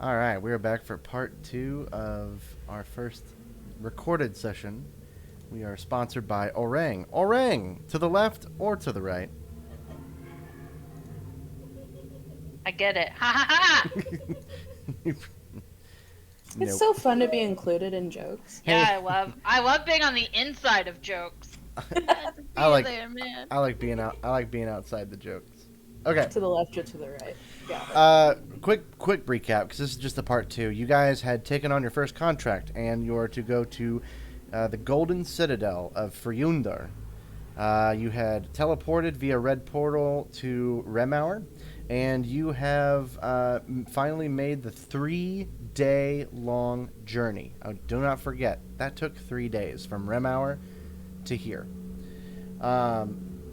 All right, we are back for part 2 of our first recorded session. We are sponsored by Orang. Orang! To the left or to the right? I get it. Ha ha ha! It's Nope. so fun to be included in jokes. Yeah, Hey. I love being on the inside of jokes. I like there, man. I like being outside the jokes. Okay. To the left or to the right. Yeah. Quick recap, because this is just the part 2. You guys had taken on your first contract, and you're to go to the Golden Citadel of Friundor. You had teleported via red portal to Remauer, and you have finally made the 3-day-long journey. Do not forget, that took 3 days from Remauer to here.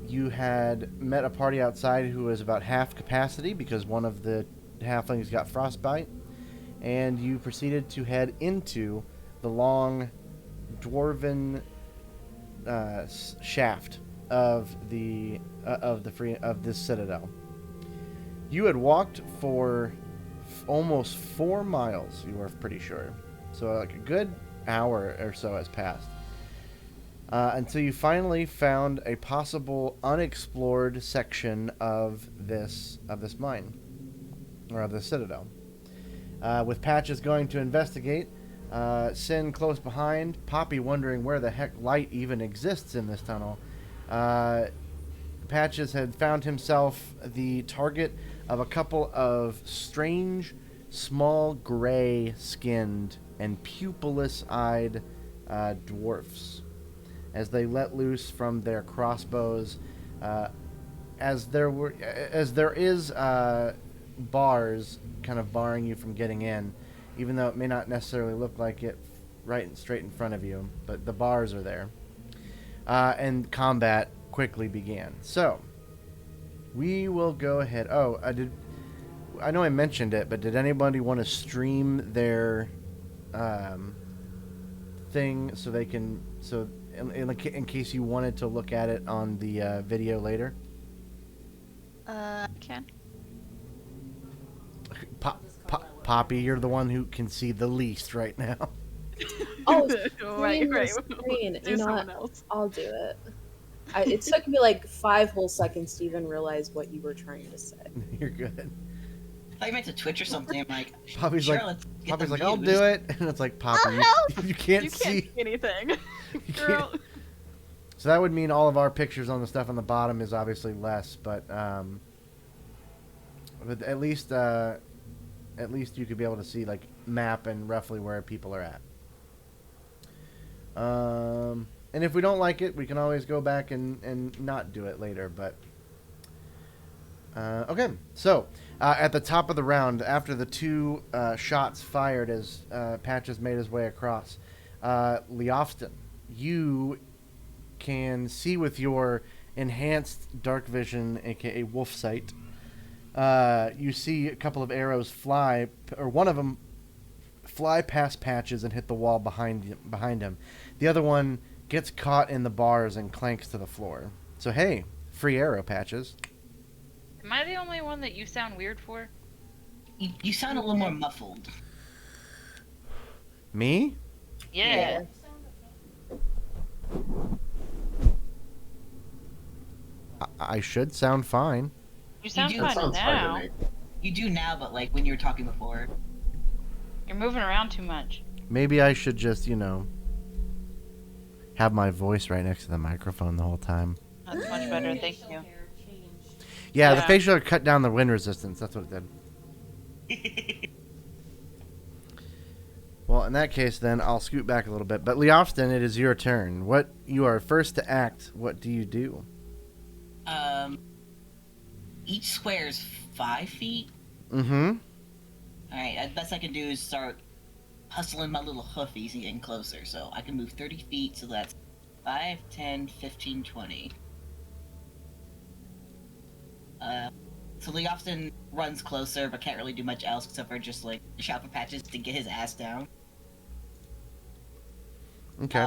You had met a party outside who was about half capacity because one of the halflings got frostbite, and you proceeded to head into the long dwarven shaft of this citadel. You had walked for almost 4 miles. You were pretty sure, so like a good hour or so has passed. Until you finally found a possible unexplored section of this mine, or of the citadel. With Patches going to investigate, Sin close behind, Poppy wondering where the heck light even exists in this tunnel. Patches had found himself the target of a couple of strange, small, gray-skinned and pupilless-eyed dwarfs, as they let loose from their crossbows, as there is bars kind of barring you from getting in, even though it may not necessarily look like it right and straight in front of you, but the bars are there. And combat quickly began. So we will go ahead. I know I mentioned it, but did anybody want to stream their thing so they can in case you wanted to look at it on the video later? Can. Poppy, you're the one who can see the least right now. Oh, Right. screen. Do You know someone what? else. I'll do it. It took me like 5 whole seconds to even realize what you were trying to say. You're good. I thought you meant to Twitch or something. I'm like, Poppy's sure, like, let's get the I'll views. do it, and it's like, Poppy, you can't see. anything. You can't. So that would mean all of our pictures on the stuff on the bottom is obviously less, but at least you could be able to see like map and roughly where people are at. And if we don't like it, we can always go back and not do it later. But okay, so at the top of the round, after the 2 shots fired as Patches made his way across, Leofston, you can see with your enhanced dark vision, aka wolf sight. You see a couple of arrows fly, or one of them fly past Patches and hit the wall behind him. The other one gets caught in the bars and clanks to the floor. So hey, free arrow, Patches. Am I the only one that you sound weird for? You sound a little more muffled. Me? Yeah. I should sound fine. You sound do. fine Sounds fine now. to me. You do now, but like when you were talking before. You're moving around too much. Maybe I should just, have my voice right next to the microphone the whole time. That's much better, thank you. Yeah, the Yeah. facial cut down the wind resistance. That's what it did. Well, in that case, then I'll scoot back a little bit. But Leofston, it is your turn. You are first to act. What do you do? Each square is 5 feet. Mm-hmm. Alright, the best I can do is start hustling my little hoofies and getting closer. So I can move 30 feet, so that's 5, 10, 15, 20. So Leofston runs closer, but can't really do much else except for just like shout for Patches to get his ass down. Okay.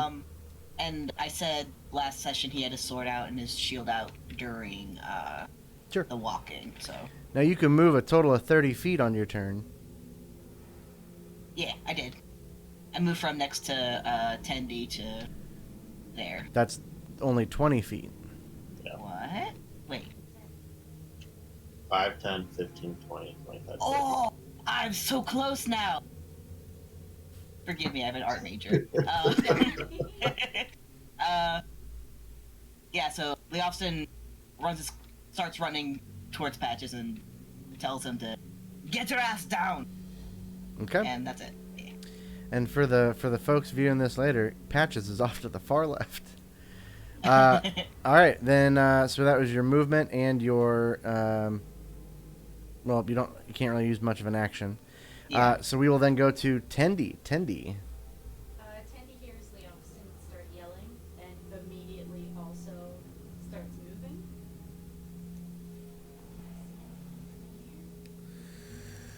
And I said last session he had his sword out and his shield out during Sure. the walking, so. Now you can move a total of 30 feet on your turn. Yeah, I did. I moved from next to Tendy to there. That's only 20 feet. What? Wait. 5, 10, 15, 20, 25. Oh, I'm so close now. Forgive me, I have an art major. Yeah, so Leofston starts running towards Patches and tells him to get your ass down. Okay. And that's it. Yeah. And for the folks viewing this later, Patches is off to the far left. All right, then. So that was your movement and your. Well, you can't really use much of an action. Yeah. So we will then go to Tendy. Tendy. Tandy hears Leofston start yelling and immediately also starts moving.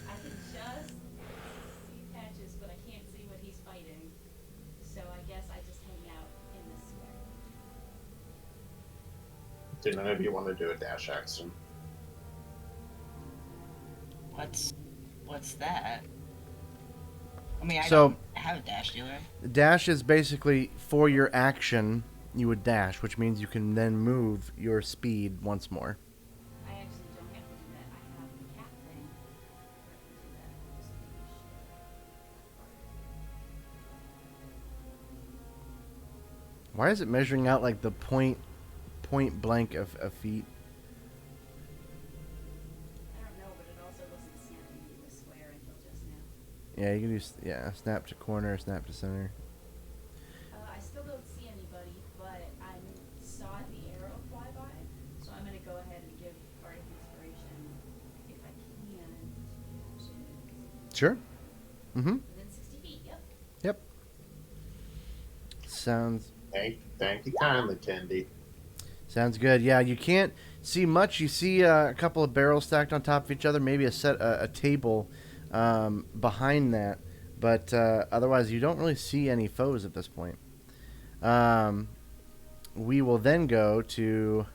I can just see Patches, but I can't see what he's fighting. So I guess I just hang out in this square. Do none of you want to do a dash action? What's that? I mean, I So- don't have a dash, do I? Dash is basically for your action. You would dash, which means you can then move your speed once more. I actually don't have to do that. I have the cat thing. I can do that. Just finish Why is it measuring out like the point blank of feet? I don't know, but it also wasn't snapping into a square until just now. Yeah, you can do snap to corner, snap to center. I still don't see anybody, but I saw the arrow fly by, so I'm gonna go ahead and give Bardic Inspiration if I can. Sure. Mm-hmm. Within 60 feet, yep. Yep. Sounds Thank you kindly, Tendy. good. Yeah, you can't see much. You see a couple of barrels stacked on top of each other, maybe a table behind that, but otherwise you don't really see any foes at this point. We will then go to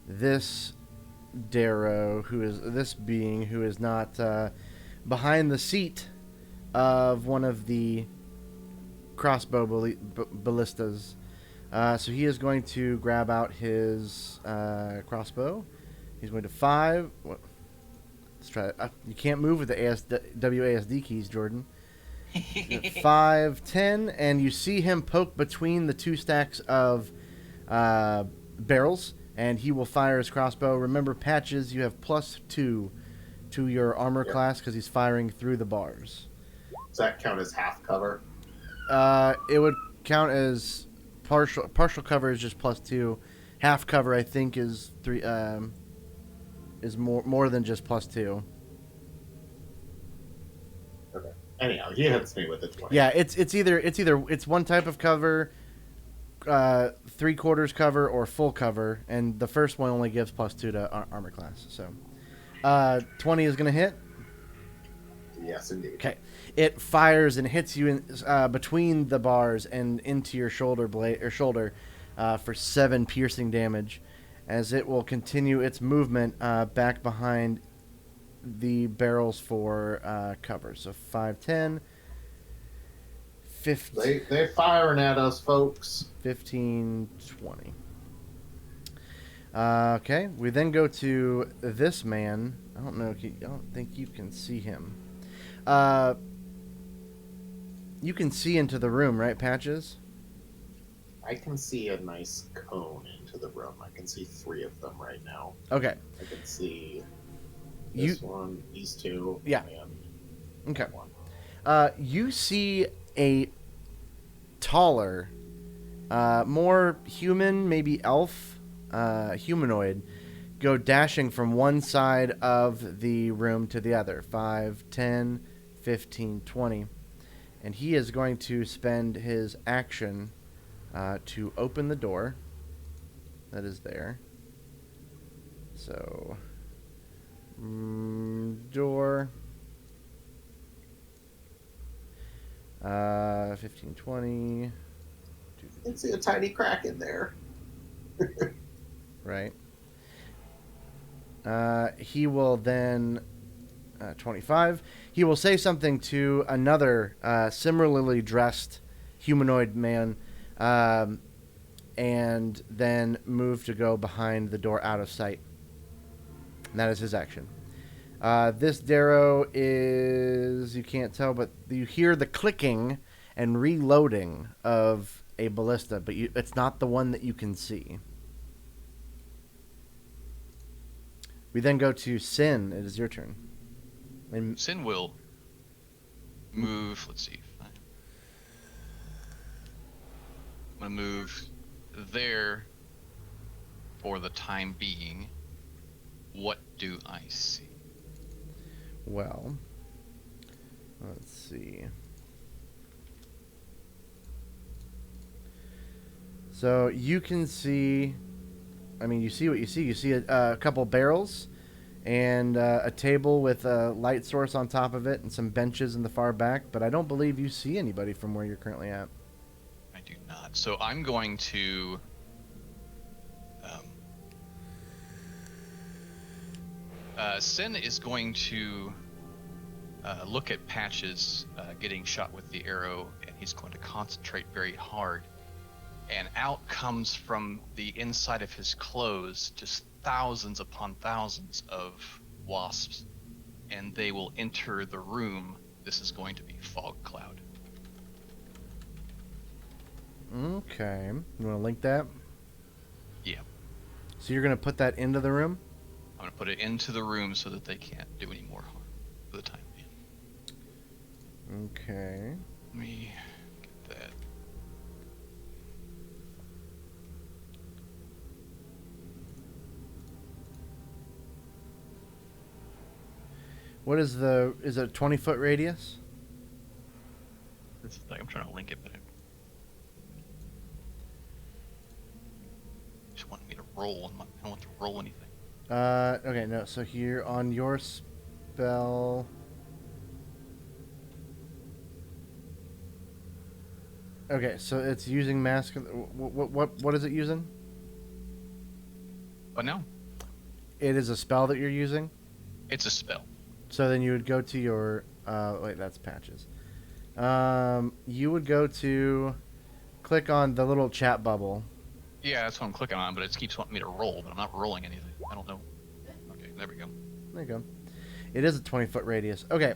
this Darrow, who is not behind the seat of one of the crossbow ballistas. So he is going to grab out his crossbow. He's going to fire. Let's try it. You can't move with the WASD keys, Jordan. 5, 10, and you see him poke between the two stacks of barrels, and he will fire his crossbow. Remember, Patches, you have +2 to your armor class because he's firing through the bars. Does that count as half cover? It would count as partial cover is just +2. Half cover, I think, is 3. Is more than just +2. Okay. Anyhow, he hits me with a 20. Yeah, it's one type of cover, 3/4 cover or full cover, and the first one only gives +2 to armor class. So, 20 is gonna hit. Yes, indeed. Okay, it fires and hits you in between the bars and into your shoulder for 7 piercing damage, as it will continue its movement back behind the barrels for cover. So 5, 10, 15, They're firing at us, folks. 15, 20. Okay, we then go to this man. I don't think you can see him. You can see into the room, right, Patches? I can see a nice cone into the room. I can see 3 of them right now. Okay. I can see this one, these 2, Yeah. and Okay. that one. You see a taller, more human, maybe elf, humanoid, go dashing from one side of the room to the other. 5, 10, 15, 20. And he is going to spend his action to open the door that is there. So, door. 15, 20. I can see a tiny crack in there. Right. He will then 25. He will say something to another similarly dressed humanoid man, and then move to go behind the door out of sight. And that is his action. This Darrow is, you can't tell, but you hear the clicking and reloading of a ballista, but it's not the one that you can see. We then go to Sin. It is your turn. And Sin will move. Let's see. I'm gonna move there for the time being. What do I see? well, let's see. So you can see, I mean, you see what you see. You see a couple barrels and a table with a light source on top of it and some benches in the far back, but I don't believe you see anybody from where you're currently at. I do not. So I'm going to Sin is going to look at Patches getting shot with the arrow, and he's going to concentrate very hard. And out comes from the inside of his clothes just thousands upon thousands of wasps, and they will enter the room. This is going to be Fog Cloud. Okay. You want to link that? Yeah. So you're going to put that into the room? I'm going to put it into the room so that they can't do any more harm for the time being. Okay. Let me get that. What is is it a 20-foot radius? This is like I'm trying to link it, but I just wanted me to roll. I don't want to roll anything. Okay, no, so here on your spell... Okay, so it's using mask... What is it using? But no, It is a spell that you're using? it's a spell. So then you would go to your... wait, that's Patches. You would go to... Click on the little chat bubble. Yeah, that's what I'm clicking on, but it keeps wanting me to roll, but I'm not rolling anything. I don't know. Okay, there we go. There you go. It is a 20-foot radius. Okay,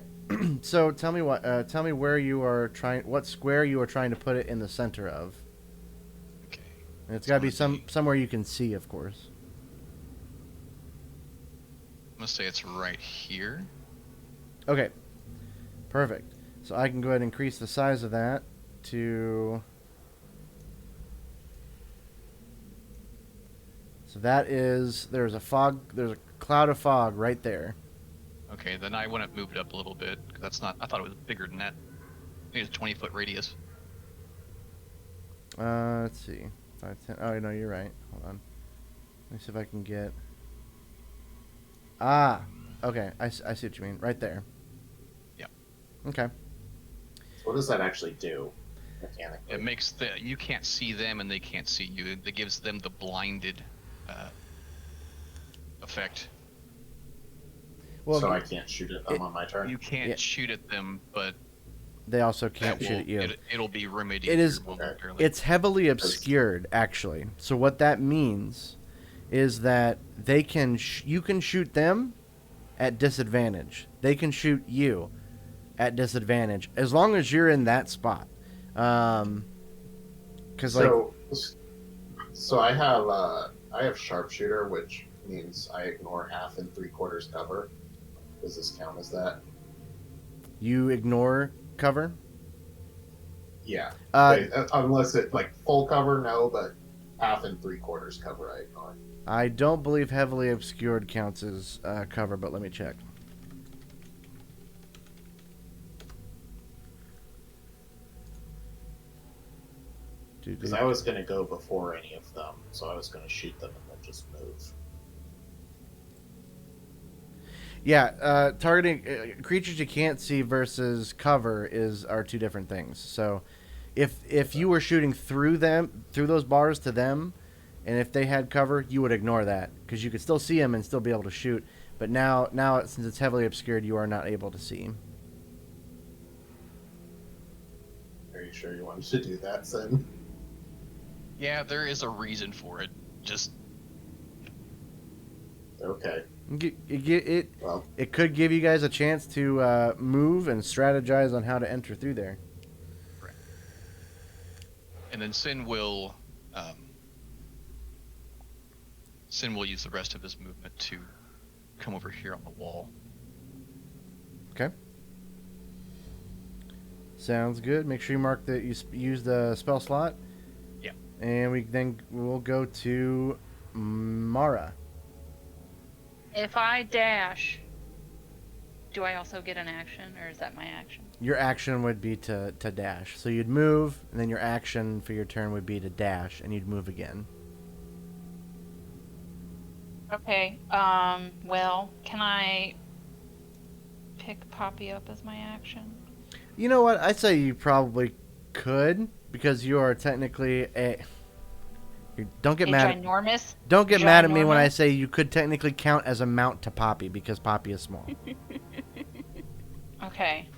so tell me tell me where you are trying... What square you are trying to put it in the center of. Okay. And it's got to be somewhere you can see, of course. I'm gonna say it's right here. Okay, perfect. So I can go ahead and increase the size of that to... So that is... There's a cloud of fog right there. Okay, then I want to move it up a little bit, because that's not... I thought it was bigger than that. I think it's a 20-foot radius. Let's see. 5, 10... Oh, no, you're right. Hold on. Let me see if I can get... Ah! Okay, I see what you mean. Right there. Yep. Okay. So what does that actually do mechanically? It makes you can't see them and they can't see you. It gives them the blinded effect. Well, So I can't shoot at them on my turn? You can't Yeah. shoot at them, but they also can't that shoot at you. It'll be remedied. It is- here momentarily. It's heavily obscured, actually. So what that means is that they can you can shoot them at disadvantage. They can shoot you at disadvantage as long as you're in that spot. Because So I have sharpshooter, which means I ignore 1/2 and 3/4 cover. Does this count as that? you ignore cover. Yeah. Uh, Unless it like full cover, no, but 1/2 and 3/4 cover I ignore. I don't believe heavily obscured counts as cover, but let me check. Because I was going to go before any of them, so I was going to shoot them and then just move. Yeah, targeting creatures you can't see versus cover are two different things. So, if you were shooting through those bars to them, and if they had cover, you would ignore that because you could still see them and still be able to shoot. But now since it's heavily obscured, you are not able to see. Are you sure you wanted to do that, Sin? Yeah, there is a reason for it. Just Okay. Well, It could give you guys a chance to move and strategize on how to enter through there. and then Sin will use the rest of his movement to come over here on the wall. Okay. Sounds good. Make sure you mark that you use the spell slot. Yeah. And we'll go to Mara. If I dash, do I also get an action, or is that my action? Your action would be to dash. So you'd move, and then your action for your turn would be to dash, and you'd move again. Okay. Well, can I pick Poppy up as my action? You know what? I'd say you probably could, because you are technically a... Don't get mad. Ginormous. Don't get mad at me when I Ginormous? say you could technically count as a mount to Poppy, because Poppy is small. Okay.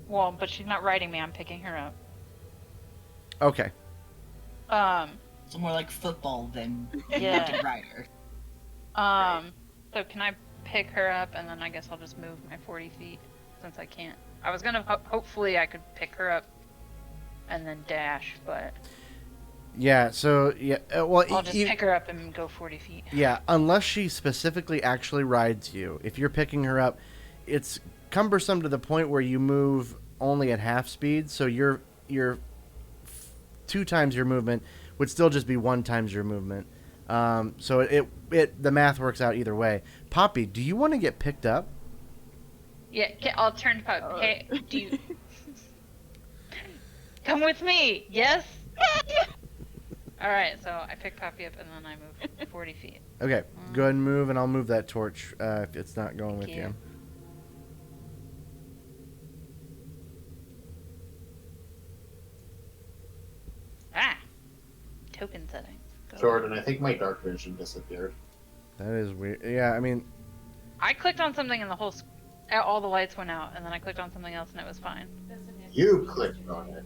Well, but she's not riding me. I'm picking her up. Okay. So more like football than Yeah. naked rider. So can I pick her up, and then I guess I'll just move my 40 feet since I can't. I was gonna hopefully I could pick her up and then dash, but Yeah, so, yeah, well... I'll just pick her up and go 40 feet. Yeah, unless she specifically actually rides you. If you're picking her up, it's cumbersome to the point where you move only at half speed, so your 2 times your movement would still just be 1 times your movement. So the math works out either way. Poppy, do you want to get picked up? Yeah, I'll turn to Poppy. Hey, do you come with me? Yes. All right, so I pick Poppy up and then I move 40 feet. Okay, go ahead and move, and I'll move that torch if it's not going with Thank you. you. Ah, token settings. Go. Jordan, I think my dark vision disappeared. That is weird. Yeah, I mean, I clicked on something and all the lights went out, and then I clicked on something else and it was fine. Doesn't have to You be clicked yesterday. on it.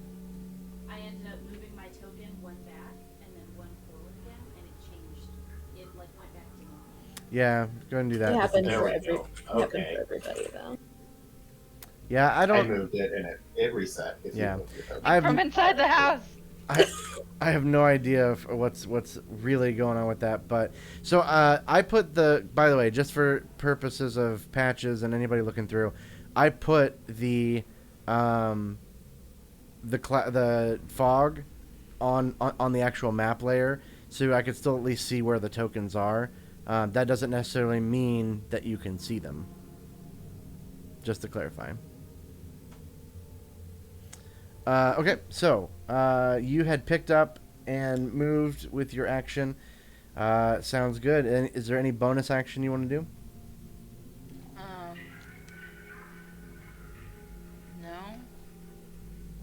I ended up moving my token one back and then one forward again, and it changed. It like went back to normal. yeah, go ahead and do that. It happens There for we every. go. It happens Okay. for everybody though. Yeah, I I don't... moved it and it reset. If Yeah. You moved your token. I have From inside the house. I have no idea of what's really going on with that, but so I put by the way, just for purposes of patches and anybody looking through, I put the fog on the actual map layer, so I could still at least see where the tokens are. That doesn't necessarily mean that you can see them. Just to clarify. Okay, so you had picked up and moved with your action. Sounds good. And is there any bonus action you want to do? No.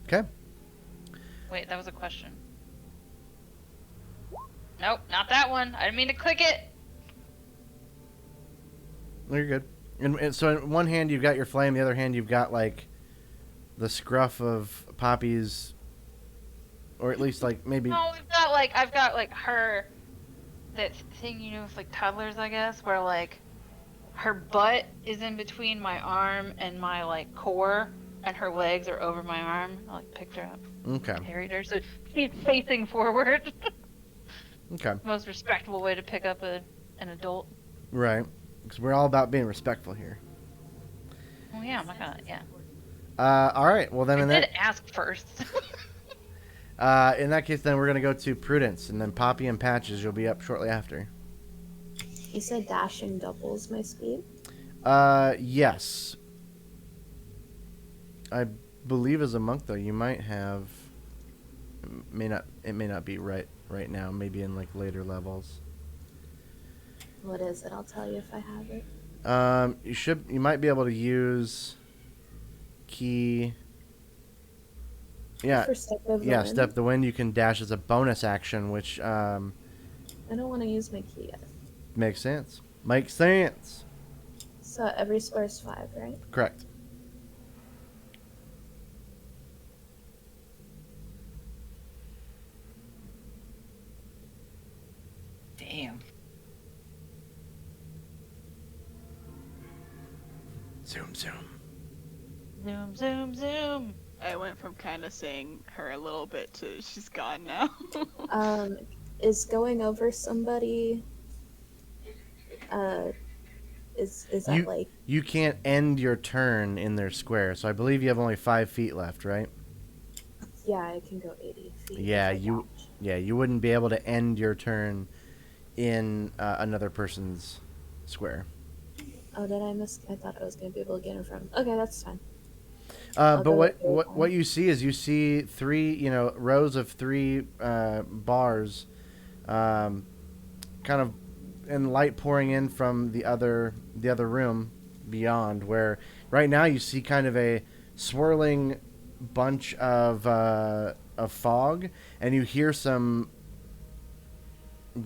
Okay. Wait, that was a question. Nope, not that one. I didn't mean to click it. No, you're good. And so in one hand you've got your flame, the other hand you've got like the scruff of Poppy's, or at least like maybe. No, I've got like her, that thing with like toddlers, I guess, where like her butt is in between my arm and my like core, and her legs are over my arm. I like picked her up, Okay. carried her, so she's facing forward. Okay. Most respectable way to pick up an adult. Right. Because we're all about being respectful here. Oh yeah, my god, yeah. All right. Well then, I in did that ask first. case, then we're gonna go to Prudence, and then Poppy and Patches. You'll be up shortly after. You said dashing doubles my speed. Yes. I believe as a monk though, you might have. It may not be right now. Maybe in like later levels. What is it? I'll tell you if I have it. You might be able to use key. Yeah. For step of the Yeah, wind. step the wind. You can dash as a bonus action, which I don't want to use my key yet. makes sense. Makes sense. So every square is 5, right? Correct. Damn. Zoom, zoom. Zoom, zoom, zoom. I went from kind of seeing her a little bit to she's gone now. Is going over somebody, is that like... You can't end your turn in their square, so I believe you have only 5 feet left, right? Yeah, I can go 80 feet. Yeah, if I you dodge. you wouldn't be able to end your turn in another person's square. Oh, did I miss? I thought I was going to be able to get in front. Okay, that's fine. But go what with what Aegon. what you see is you see 3 rows of 3 bars, kind of, and light pouring in from the other room beyond. Where right now you see kind of a swirling bunch of fog, and you hear some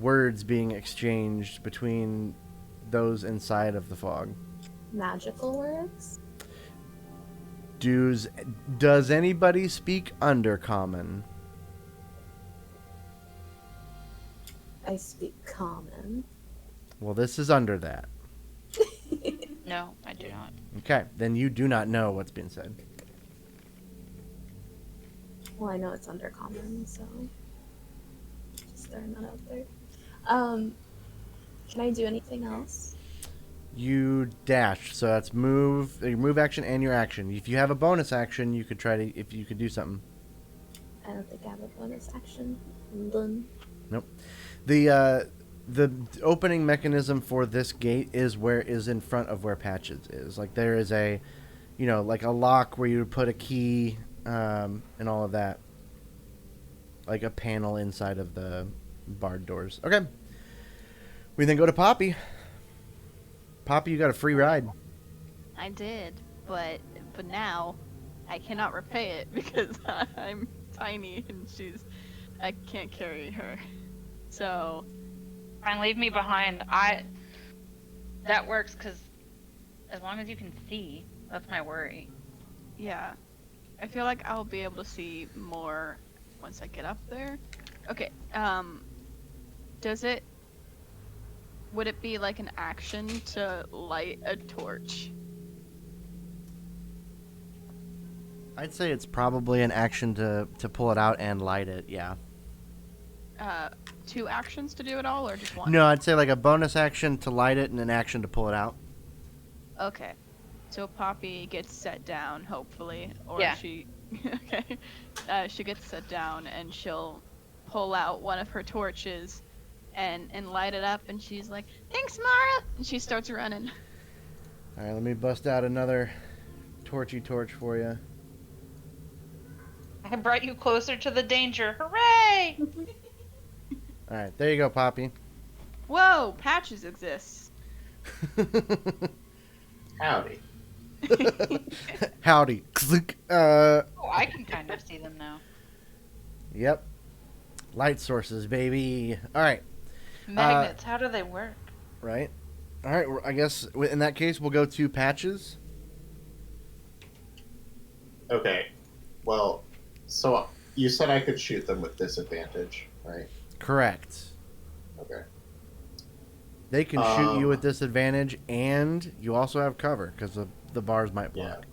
words being exchanged between those inside of the fog. Magical words? Does anybody speak Undercommon? I speak common. Well, this is under that. No, I do not. Okay, then you do not know what's being said. Well, I know it's under common, so just throwing that out there. Can I do anything else? You dash, so that's your move action and your action. If you have a bonus action, you could if you could do something. I don't think I have a bonus action. Done. Nope. The opening mechanism for this gate is in front of where Patches is. Like there is a, like a lock where you would put a key, and all of that. Like a panel inside of the barred doors. Okay. We then go to Poppy. Poppy, you got a free ride. I did, but now I cannot repay it because I'm tiny and I can't carry her. So Fine, leave me behind. That works because as long as you can see, that's my worry. yeah, I feel like I'll be able to see more once I get up there. Okay. Would it be like an action to light a torch? I'd say it's probably an action to pull it out and light it, yeah. 2 actions to do it all, or just 1? No, I'd say like a bonus action to light it and an action to pull it out. Okay. So Poppy gets set down, hopefully, or Yeah. she she gets set down and she'll pull out one of her torches and light it up, and she's like, "Thanks, Mara!" And she starts running. All right, let me bust out another torchy torch for you. I brought you closer to the danger. Hooray! All right, there you go, Poppy. Whoa, Patches exists. Howdy. Howdy. Oh, I can kind of see them now. Yep. Light sources, baby. All right. Magnets, how do they work? Right. All right. I guess in that case, we'll go to Patches. Okay. Well, so you said I could shoot them with disadvantage, right? Correct. Okay. They can shoot you with disadvantage, and you also have cover because the bars might block.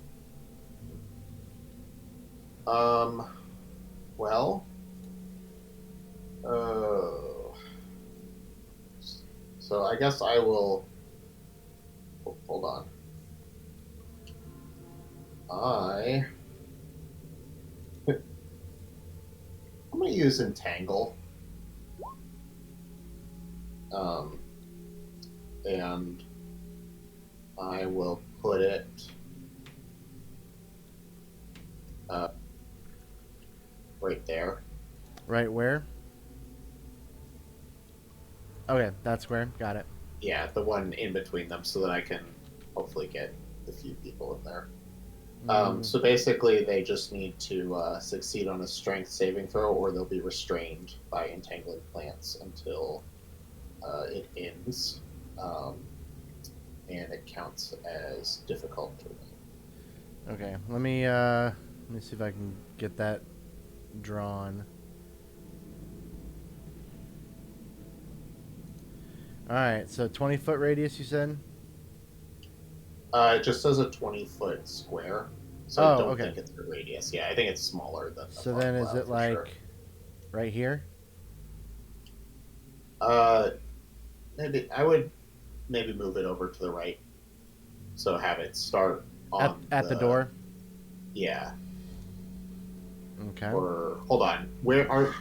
Yeah. Well. So I guess I will. Hold on. I'm gonna use Entangle. And I will put it right there. Right where? Okay, that square. Got it. Yeah, the one in between them, so that I can hopefully get the few people in there. So basically, they just need to succeed on a strength saving throw, or they'll be restrained by entangling plants until it ends. and it counts as difficult terrain. Okay, let me see if I can get that drawn. All right, so 20-foot radius, you said? It just says a 20-foot square, so I don't think it's the radius. Yeah, I think it's smaller than the So fog then, is cloud it for like sure. right here? Maybe I would maybe move it over to the right, so have it start on At the door? Yeah. Okay. Or hold on, where are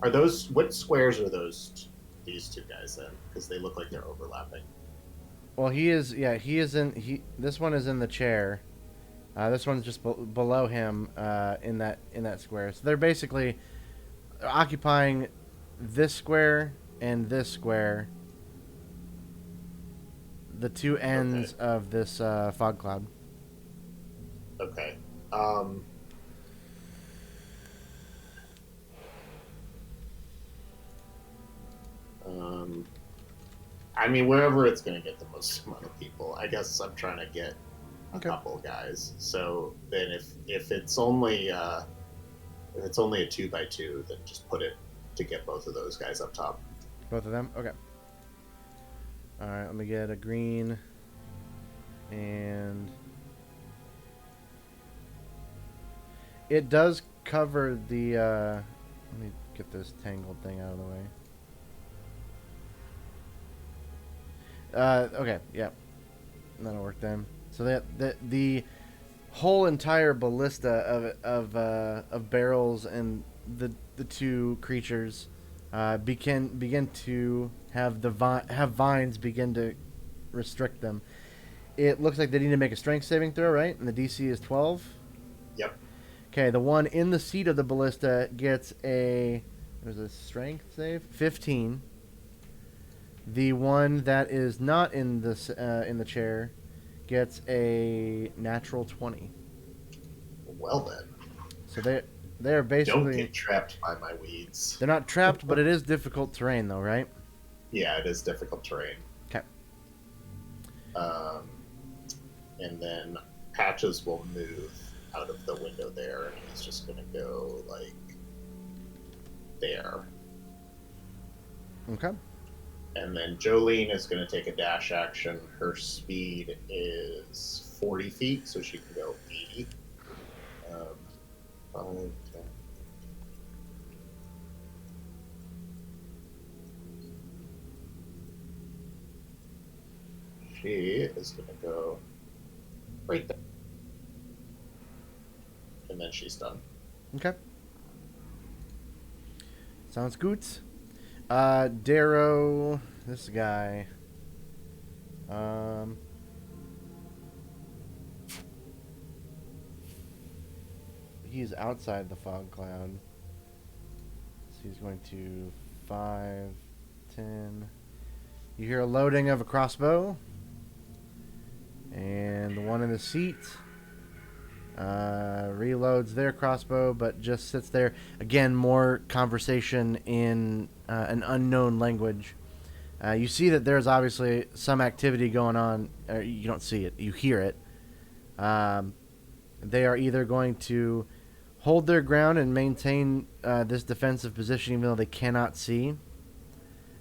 those? What squares are those? These two guys in, because they look like they're overlapping. Well, he is. Yeah, he is in. This one is in the chair. This one's just below him in that square. So they're basically occupying this square and this square. The two ends of this fog cloud. Okay. I mean, wherever it's going to get the most amount of people. I guess I'm trying to get a couple guys. So then, if it's only a 2x2, then just put it to get both of those guys up top. Both of them. Okay. All right. Let me get a green and it does cover the. Let me get this tangled thing out of the way. Okay, yeah, that'll work then. So the whole entire ballista of barrels and the two creatures begin to have vines begin to restrict them. It looks like they need to make a strength saving throw, right? And the DC is 12. Yep. Okay, the one in the seat of the ballista gets there's a strength save 15. The one that is not in the chair gets a natural 20. Well then. So they're basically don't get trapped by my weeds. They're not trapped, but it is difficult terrain, though, right? Yeah, it is difficult terrain. Okay. And then Patches will move out of the window there, and he's just gonna go like there. Okay. And then Jolene is going to take a dash action. Her speed is 40 feet, so she can go 80. 5, 10. She is going to go right there. And then she's done. Okay. Sounds good. Darrow, this guy. He's outside the fog cloud. So he's going to 5, 10. You hear a loading of a crossbow. And the one in the seat reloads their crossbow, but just sits there. Again, more conversation in an unknown language. You see that there's obviously some activity going on. You don't see it. You hear it. They are either going to hold their ground and maintain this defensive position even though they cannot see.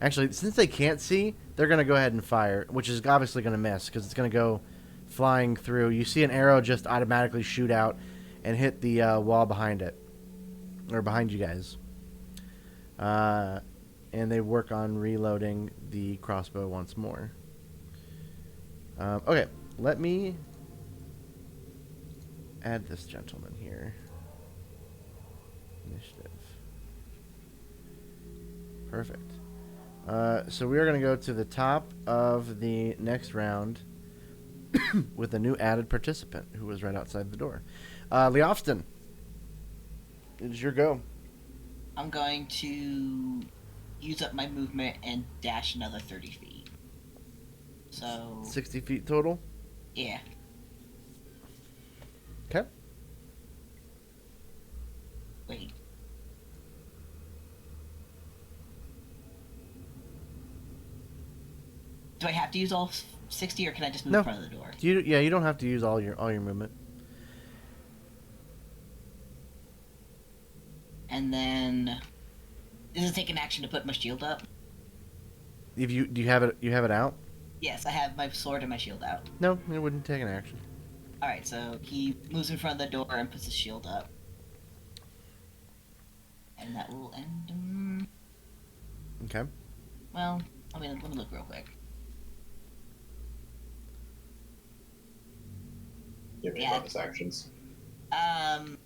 Actually, since they can't see, they're going to go ahead and fire, which is obviously going to miss because it's going to go flying through. You see an arrow just automatically shoot out and hit the wall behind it, or behind you guys. And they work on reloading the crossbow once more. Okay, let me add this gentleman here. Initiative. Perfect. So we are going to go to the top of the next round with a new added participant who was right outside the door. Leofston, it's your go. I'm going to use up my movement and dash another 30 feet. So 60 feet total? Yeah. Okay. Wait. Do I have to use all 60, or can I just move No. in front of the door? You don't have to use all your movement. And then, does it take an action to put my shield up? Do you have it out? Yes, I have my sword and my shield out. No, it wouldn't take an action. Alright, so he moves in front of the door and puts his shield up. And that will end... Okay. well, let me look real quick. Do you have any Yeah. bonus actions?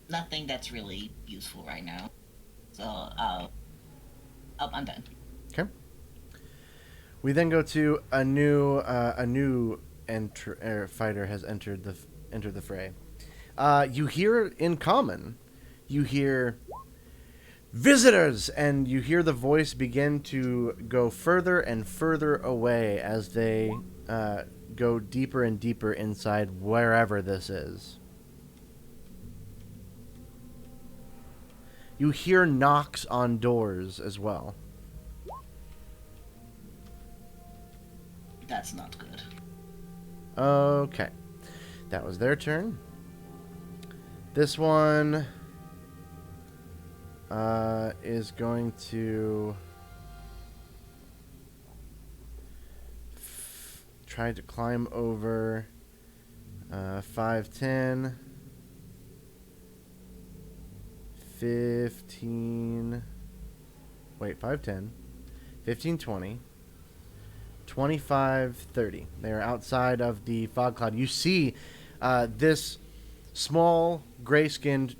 Nothing that's really useful right now. So, I'm done. Okay. We then go to a new fighter has entered the fray. You hear in common, you hear visitors, and you hear the voice begin to go further and further away as they go deeper and deeper inside wherever this is. You hear knocks on doors as well. That's not good. Okay. That was their turn. This one is going to try to climb over 5, 10, 15. Wait, 5, 10, 15, 20. 25, 30. They are outside of the fog cloud. You see this small, gray-skinned,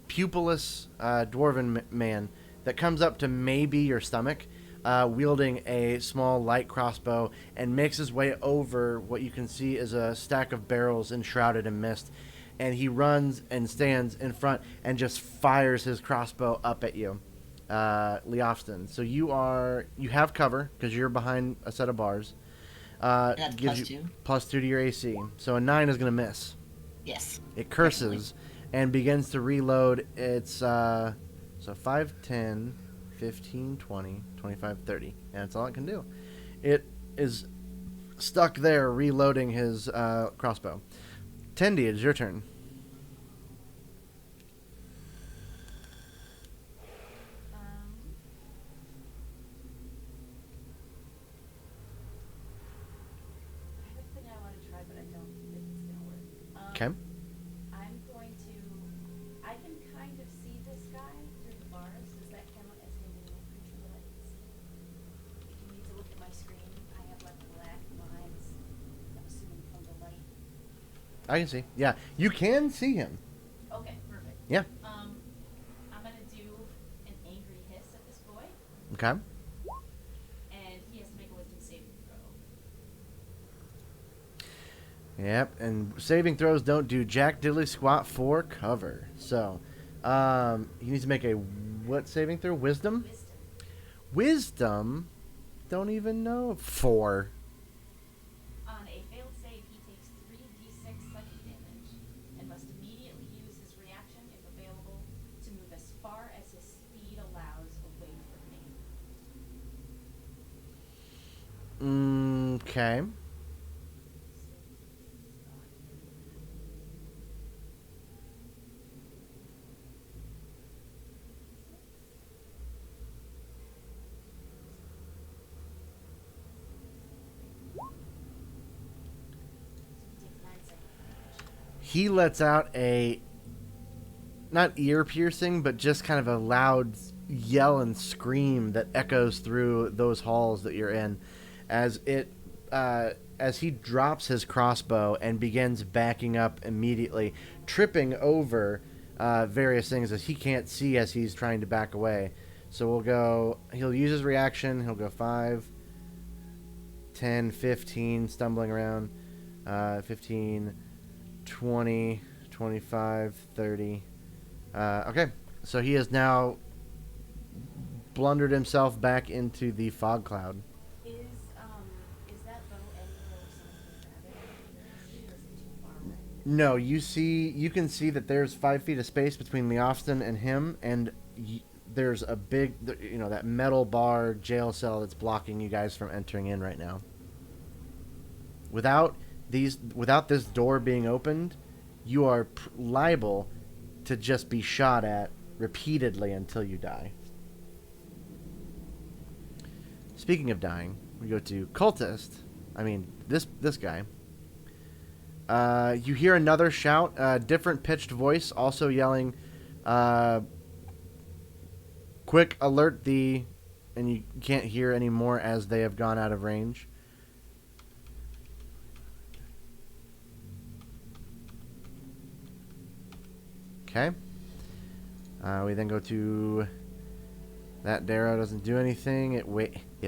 pupilless dwarven man that comes up to maybe your stomach, wielding a small light crossbow, and makes his way over what you can see is a stack of barrels enshrouded in mist. And he runs and stands in front and just fires his crossbow up at you. Leofston. So you have cover because you're behind a set of bars. That's Gives plus you 2. +2 to your AC. So a 9 is going to miss. Yes. It curses and begins to reload. It's so 5, 10, 15, 20, 25, 30. And that's all it can do. It is stuck there reloading his crossbow. Tendi, it's your turn. I have a thing I want to try, but I don't think it's gonna work. Okay. I'm going to. I can kind of see this guy through the bars. Does that count as him being a creature that I can see? If you need to look at my screen, I have like black lines. I'm assuming from the light. I can see. Yeah. You can see him. Okay, perfect. Yeah. I'm gonna do an angry hiss at this boy, Okay. and he has to make a wisdom saving throw. Yep, and saving throws don't do jack diddly squat for cover. So, he needs to make a what saving throw? Wisdom? Wisdom. Wisdom? Don't even know. 4. On a failed save, he takes 3d6 psychic damage and must immediately use his reaction, if available, to move as far as his speed allows away from me. Okay. He takes 9 psychic damage. He lets out a not ear piercing, but just kind of a loud yell and scream that echoes through those halls that you're in, as he drops his crossbow and begins backing up immediately, tripping over various things as he can't see as he's trying to back away. So he'll use his reaction. He'll go 5, 10, 15, stumbling around, 15, 20, 25, 30. Okay, so he has now blundered himself back into the fog cloud. Is that bow anywhere where someone can grab it, or is it too far away? No, you can see that there's 5 feet of space between Leofston and him, and there's a big, that metal bar jail cell that's blocking you guys from entering in right now. Without this door being opened, you are liable to just be shot at repeatedly until you die. Speaking of dying, we go to cultist. I mean, this guy. You hear another shout, different pitched voice, also yelling, "Quick, alert thee!" And you can't hear anymore as they have gone out of range. Okay. We then go to that Darrow doesn't do anything. It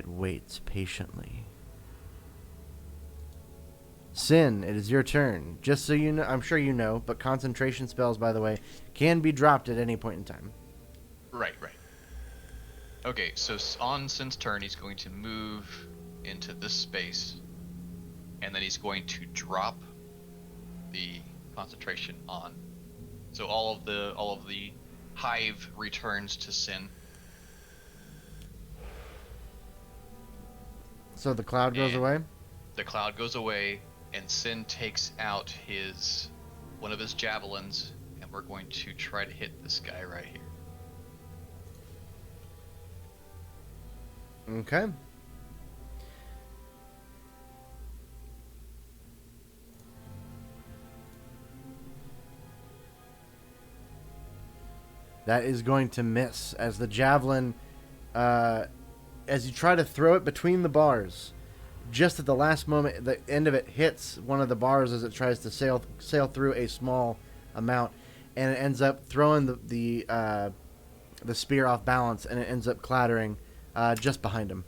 waits patiently. Sin, it is your turn. Just so you know, I'm sure you know, but concentration spells, by the way, can be dropped at any point in time. Right. Okay, so on Sin's turn, he's going to move into this space, and then he's going to drop the concentration on. So all of the hive returns to Sin. So the cloud goes away? The cloud goes away, and Sin takes out one of his javelins, and we're going to try to hit this guy right here. Okay. That is going to miss as the javelin, as you try to throw it between the bars, just at the last moment, the end of it hits one of the bars as it tries to sail through a small amount, and it ends up throwing the spear off balance, and it ends up clattering just behind him.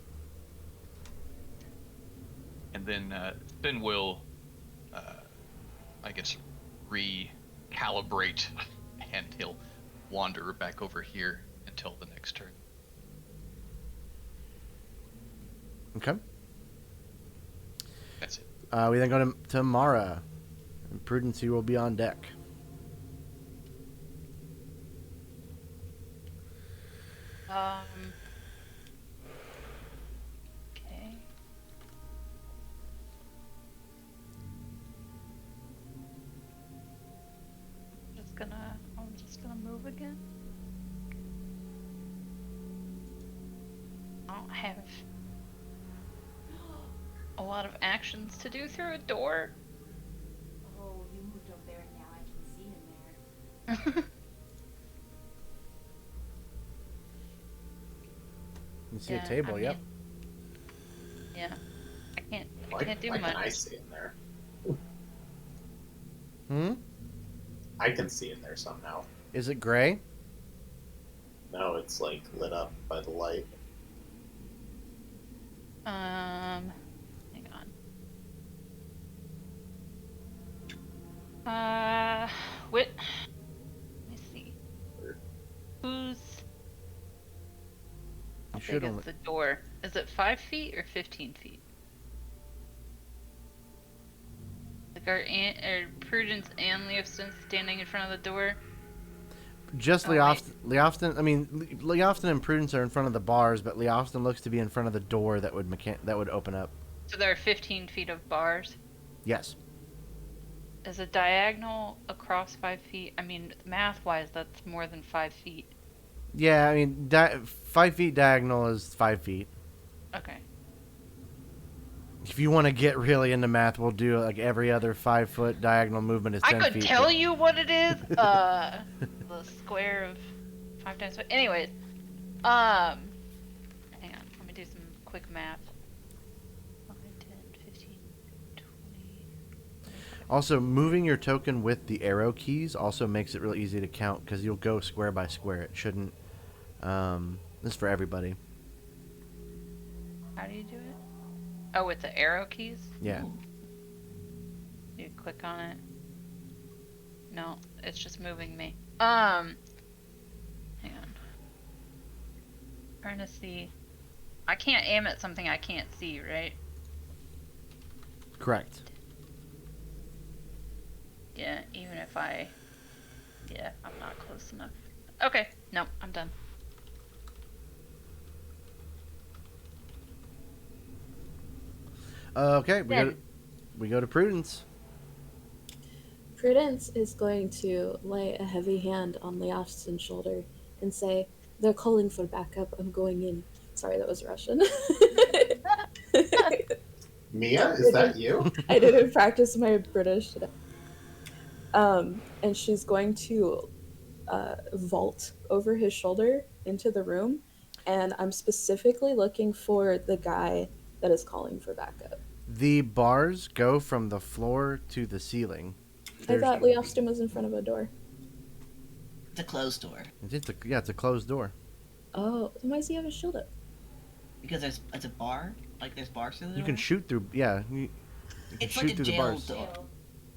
And then Finn will, I guess, recalibrate, and he'll wander back over here until the next turn. Okay. That's it. We then go to Mara. And Prudency will be on deck. Okay. I'm just gonna move again. I don't have a lot of actions to do through a door. Oh, you moved over there and now I can see him there. You see Yeah, a table, I yep. mean, yeah. I can't do Why much. can I see in there? I I can see in there somehow. Is it gray? No, it's like lit up by the light. Hang on. Let me see. Who's? How You should big only. is the door? Is it 5 feet or 15 feet? Like are Prudence and Leofston standing in front of the door? Just Oh, wait. Leofston. I mean, Leofston and Prudence are in front of the bars, but Leofston looks to be in front of the door that would open up. So there are 15 feet of bars. Yes. Is a diagonal across 5 feet? I mean, math-wise, that's more than 5 feet. Yeah, I mean, 5 feet diagonal is 5 feet. Okay. If you want to get really into math, we'll do like every other 5 foot diagonal movement is 10 I could feet. tell you what it is. The square of 5 times 5. Anyways, hang on. Let me do some quick math. 5, 10, 15, 20. Also, moving your token with the arrow keys also makes it really easy to count because you'll go square by square. It shouldn't. This is for everybody. How do you do it? Oh, with the arrow keys? Yeah. You click on it. No, it's just moving me. Hang on. Trying to see. I can't aim at something I can't see, right? Correct. Yeah, even if I'm not close enough. Okay, no, I'm done. Okay, we go Then. we go to Prudence. Prudence is going to lay a heavy hand on Leofson's shoulder and say, "They're calling for backup. I'm going in." Sorry, that was Russian. Mia, is that you? I didn't practice my British today. And she's going to vault over his shoulder into the room, and I'm specifically looking for the guy that is calling for backup. The bars go from the floor to the ceiling. I thought Leofston was in front of a door. It's a closed door. It's a closed door. Oh, then why does he have his shield up? Because it's a bar. Like there's bars through the door. You can shoot through. Yeah, you can It's shoot like a through the jail bars. door.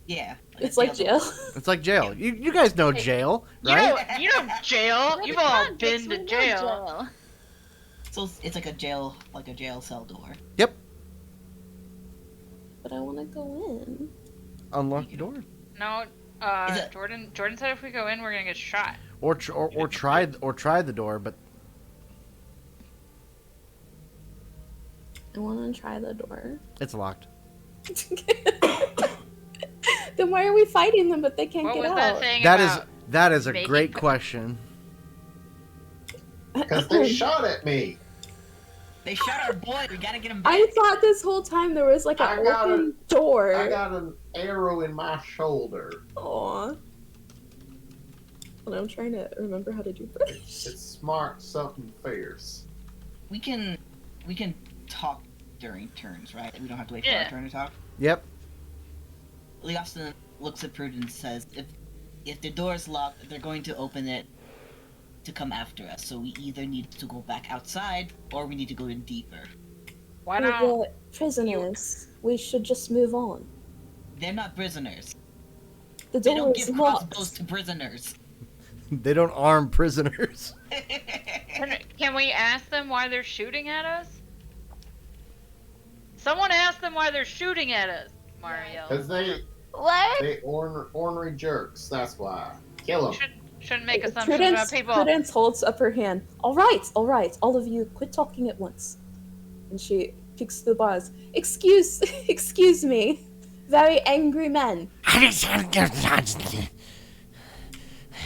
Yeah. It's like jail. It's like jail. You guys know jail, You right? don't, you don't jail. You've all been to jail. So it's like a jail cell door. Yep. But I want to go in. Unlock the door, No, Is it- Jordan said if we go in, we're gonna get shot. or try the door, but I want to try the door. it's locked. Then why are we fighting them but they can't What get was out? that thing That is about? that is a making great co- question. Because they shot at me. They shot our boy. We gotta get him back. I thought this whole time there was like I an got open door. I got an arrow in my shoulder. Aw. And I'm trying to remember how to do British. It's smart, something fierce. We can talk during turns, right? We don't have to wait for Yeah. our turn to talk. Yep. Leofston looks at Prudence and says, if the door is locked, they're going to open it to come after us. So we either need to go back outside or we need to go in deeper. Why We're don't? the prisoners. We should just move on. They're not prisoners. The They door don't is give locked. crossbows to prisoners. They don't arm prisoners. Can we ask them why they're shooting at us? Someone ask them why they're shooting at us, Mario. Because What? they ornery jerks, that's why. Kill them. Shouldn't make assumptions about people. Prudence holds up her hand. All right, all of you, quit talking at once. And she picks the bars. Excuse me, very angry men.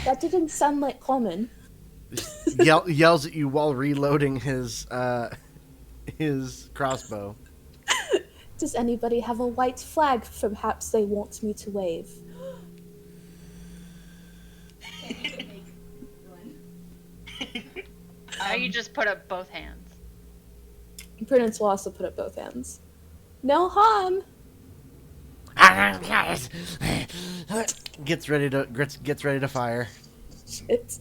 That didn't sound like common. Yells at you while reloading his crossbow. Does anybody have a white flag perhaps they want me to wave? Now you just put up both hands. Prudence will also put up both hands. No harm. Gets ready to fire. Shit.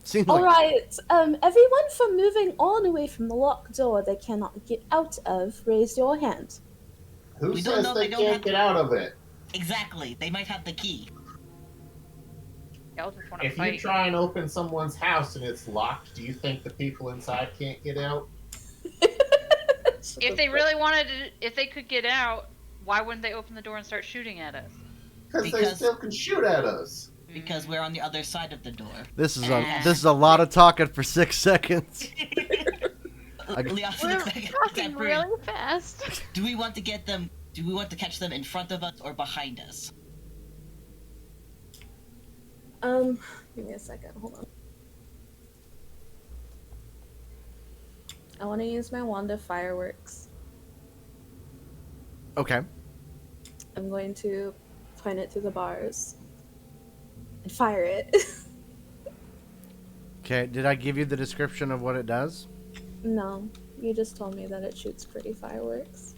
Seems All like right, everyone from moving on away from the locked door they cannot get out of, raise your hand. Who We don't says know, they they don't can't have- get out of it? Exactly. They might have the key. Y'all just want to If you fight. try and open someone's house and it's locked, do you think the people inside can't get out? If they really wanted to, if they could get out, why wouldn't they open the door and start shooting at us? Because they Because- still can shoot at us. Because we're on the other side of the door. this is a lot of talking for 6 seconds. Leofston We're looks back at talking Prudence. really fast. Do we want to get them? Do we want to catch them in front of us or behind us? Give me a second, hold on. I want to use my wand of fireworks. Okay. I'm going to point it to the bars and fire it. Okay. Did I give you the description of what it does? No, you just told me that it shoots pretty fireworks.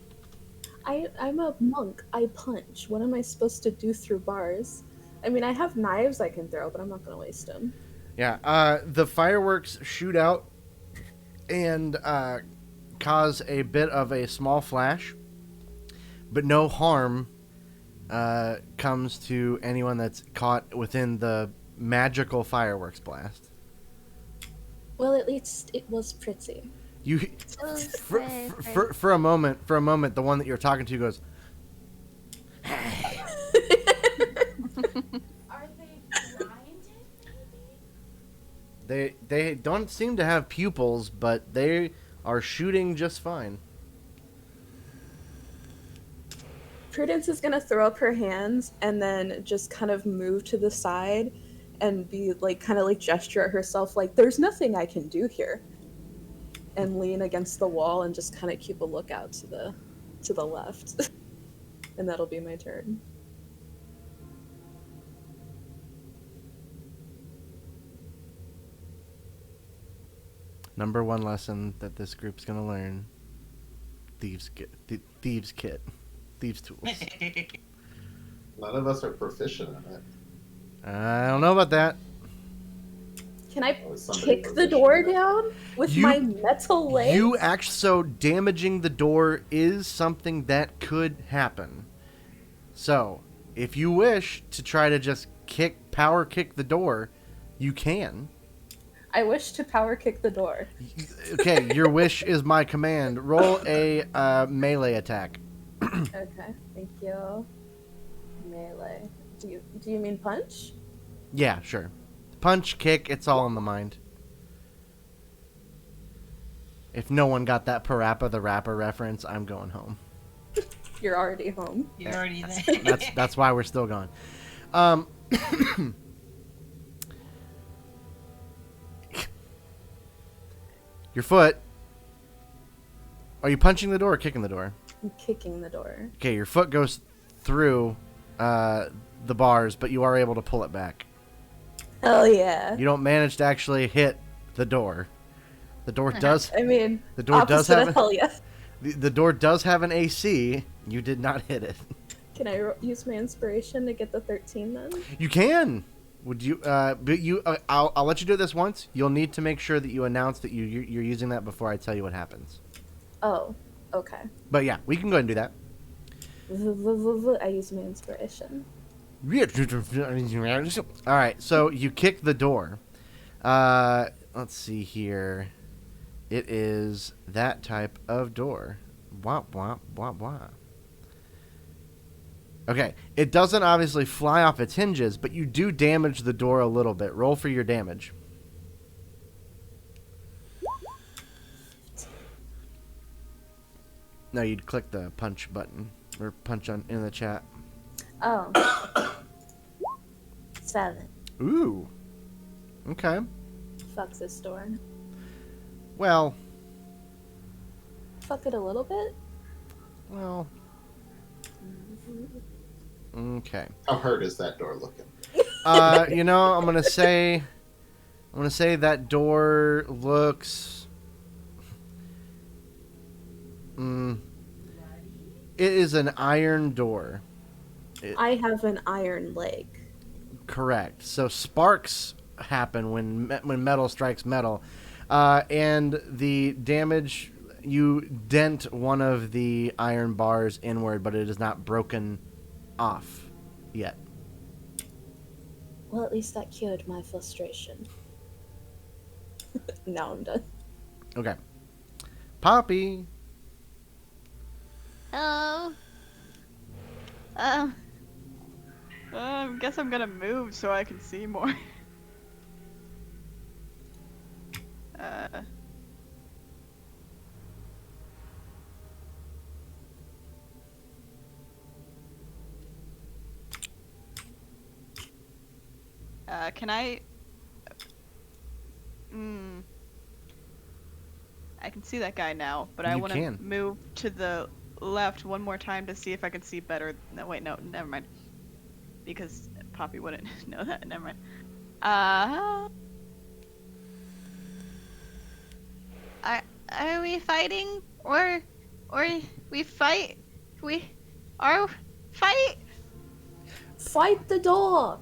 I'm a monk. I punch. What am I supposed to do through bars? I mean, I have knives I can throw, but I'm not going to waste them. Yeah. The fireworks shoot out and cause a bit of a small flash, but no harm comes to anyone that's caught within the magical fireworks blast. Well, at least it was pretty. You, for a moment, the one that you're talking to goes, Are they blinded, maybe? they don't seem to have pupils, but they are shooting just fine. Prudence is gonna throw up her hands and then just kind of move to the side and be like, kind of like gesture at herself, like, there's nothing I can do here. And lean against the wall and just kind of keep a lookout to the left. And that'll be my turn. Number one lesson that this group's gonna learn: thieves kit, thieves tools. None of us are proficient in it. I don't know about that. Can I Oh, is somebody kick the proficient door in it? down with You- my metal legs? You actually, so damaging the door is something that could happen. So, if you wish to try to just power kick the door, you can. I wish to power kick the door. Okay, your wish is my command. Roll a melee attack. Okay, thank you. Melee. Do you mean punch? Yeah, sure. Punch, kick, it's all in the mind. If no one got that Parappa the Rapper reference, I'm going home. You're already home. You're already there. That's why we're still gone. Your foot. Are you punching the door or kicking the door? I'm kicking the door. Okay, your foot goes through the bars, but you are able to pull it back. Hell yeah. You don't manage to actually hit the door. The door does. I mean, The door does opposite have of hell yeah. the door does have an AC. You did not hit it. Can I use my inspiration to get the 13 then? You can. Would you? But you. I'll let you do this once. You'll need to make sure that you announce that you're using that before I tell you what happens. Oh, okay. But yeah, we can go ahead and do that. I use my inspiration. All right, so you kick the door. Let's see here. It is that type of door. Wah, wah, wah, wah. Okay, it doesn't obviously fly off its hinges, but you do damage the door a little bit. Roll for your damage. No, you'd click the punch button or punch in the chat. Oh. 7. Ooh. Okay. Fuck this door. Well. Fuck it a little bit? Well. Okay. How hurt is that door looking? I'm gonna say that door looks. It is an iron door. I have an iron leg. Correct. So sparks happen when metal strikes metal, and the damage, you dent one of the iron bars inward, but it is not broken off yet. Well, at least that cured my frustration. Now I'm done. Okay. Poppy. Hello. I guess I'm gonna move so I can see more. Can I? I can see that guy now, but I You want can. to move to the left one more time to see if I can see better. No, wait, no, never mind. Because Poppy wouldn't know that. Never mind. Are we fighting or we fight? Fight? Fight the door!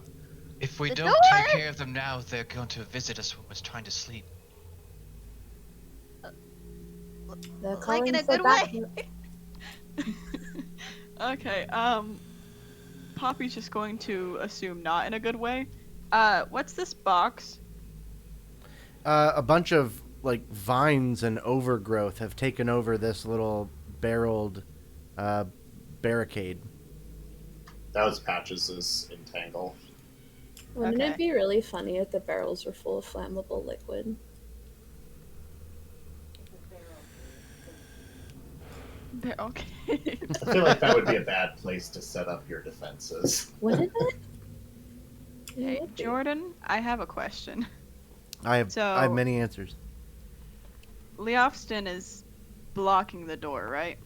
If we The don't door! take care of them now, they're going to visit us when we're trying to sleep. They're Like calling in a for good back- way. Okay, Poppy's just going to assume not in a good way. What's this box? A bunch of vines and overgrowth have taken over this little barreled barricade. That was Patches' entangle. Wouldn't Okay. it be really funny if the barrels were full of flammable liquid? They're okay. I feel like that would be a bad place to set up your defenses. Wouldn't it? Hey, would be. Jordan, I have a question. I have So- many answers. Leofston is blocking the door, right?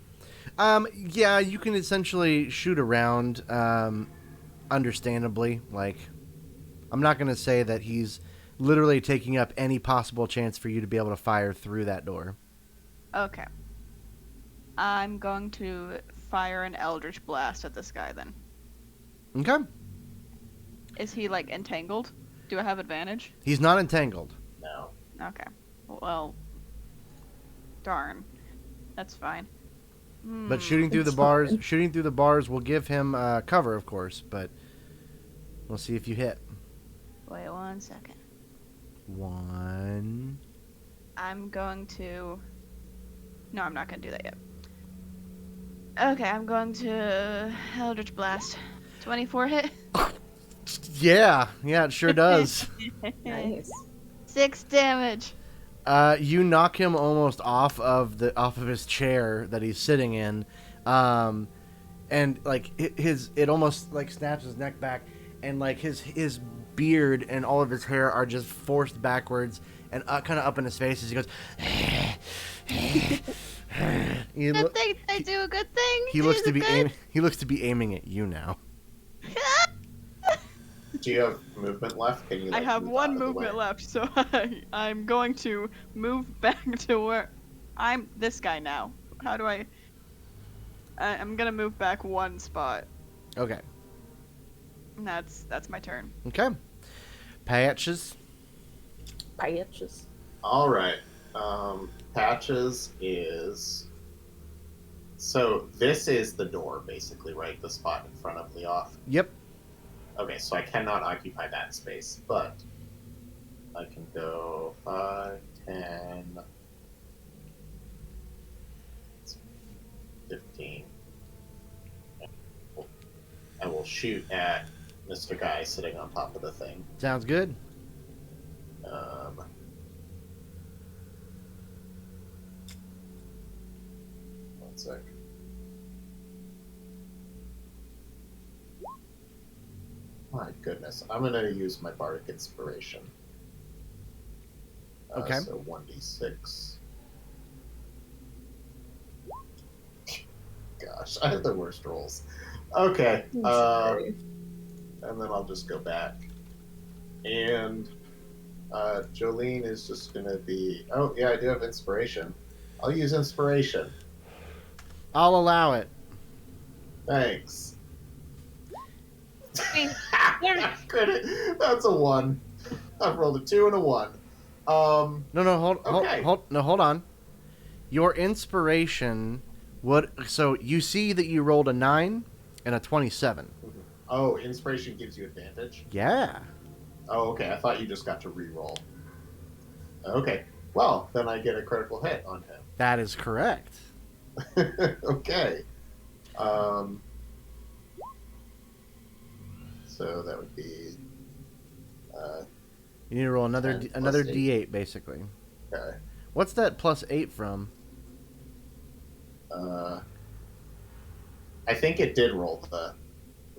Yeah, you can essentially shoot around, understandably. Like, I'm not going to say that he's literally taking up any possible chance for you to be able to fire through that door. Okay. I'm going to fire an Eldritch Blast at this guy then. Okay. Is he, like, entangled? Do I have advantage? He's not entangled. No. Okay. Well, darn. That's fine. But shooting through the It's bars, fine. shooting through the bars will give him cover, of course. But we'll see if you hit. Wait 1 second. 1. I'm going to... No, I'm not going to do that yet. Okay, I'm going to Eldritch Blast. 24 hit? Yeah, it sure does. Nice. 6 damage. You knock him almost off of his chair that he's sitting in, and like it almost like snaps his neck back, and like his beard and all of his hair are just forced backwards and kind of up in his face as he goes. He Good thing they do a good thing. He looks to be good. he looks to be aiming at you now. Do you have movement left? Can you? I Like, have move one out of the movement way? left, so I'm going to move back to where I'm this guy now. How do I'm gonna move back 1 spot. Okay. And that's my turn. Okay. Patches. Bitches. All right. Patches is. So this is the door, basically, right? The spot in front of Leof. Yep. Okay, so I cannot occupy that space, but I can go 5, 10, 15. I will shoot at Mr. Guy sitting on top of the thing. Sounds good. One sec. My goodness, I'm gonna use my bardic inspiration. Okay. So 1d6. Gosh, I have the worst rolls. Okay. I'm sorry. And then I'll just go back. And Jolene is just gonna be. Oh yeah, I do have inspiration. I'll use inspiration. I'll allow it. Thanks. Wait, Credit. That's a 1. I've rolled a 2 and a 1. No, Okay. hold on. Your inspiration would so you see that you rolled a 9 and a 27. Oh, inspiration gives you advantage. Yeah. Oh, okay. I thought you just got to re-roll. Okay. Well, then I get a critical hit on him. That is correct. Okay. So that would be. You need to roll another 10 plus another 8. D8 basically. Okay. What's that plus 8 from? I think it did roll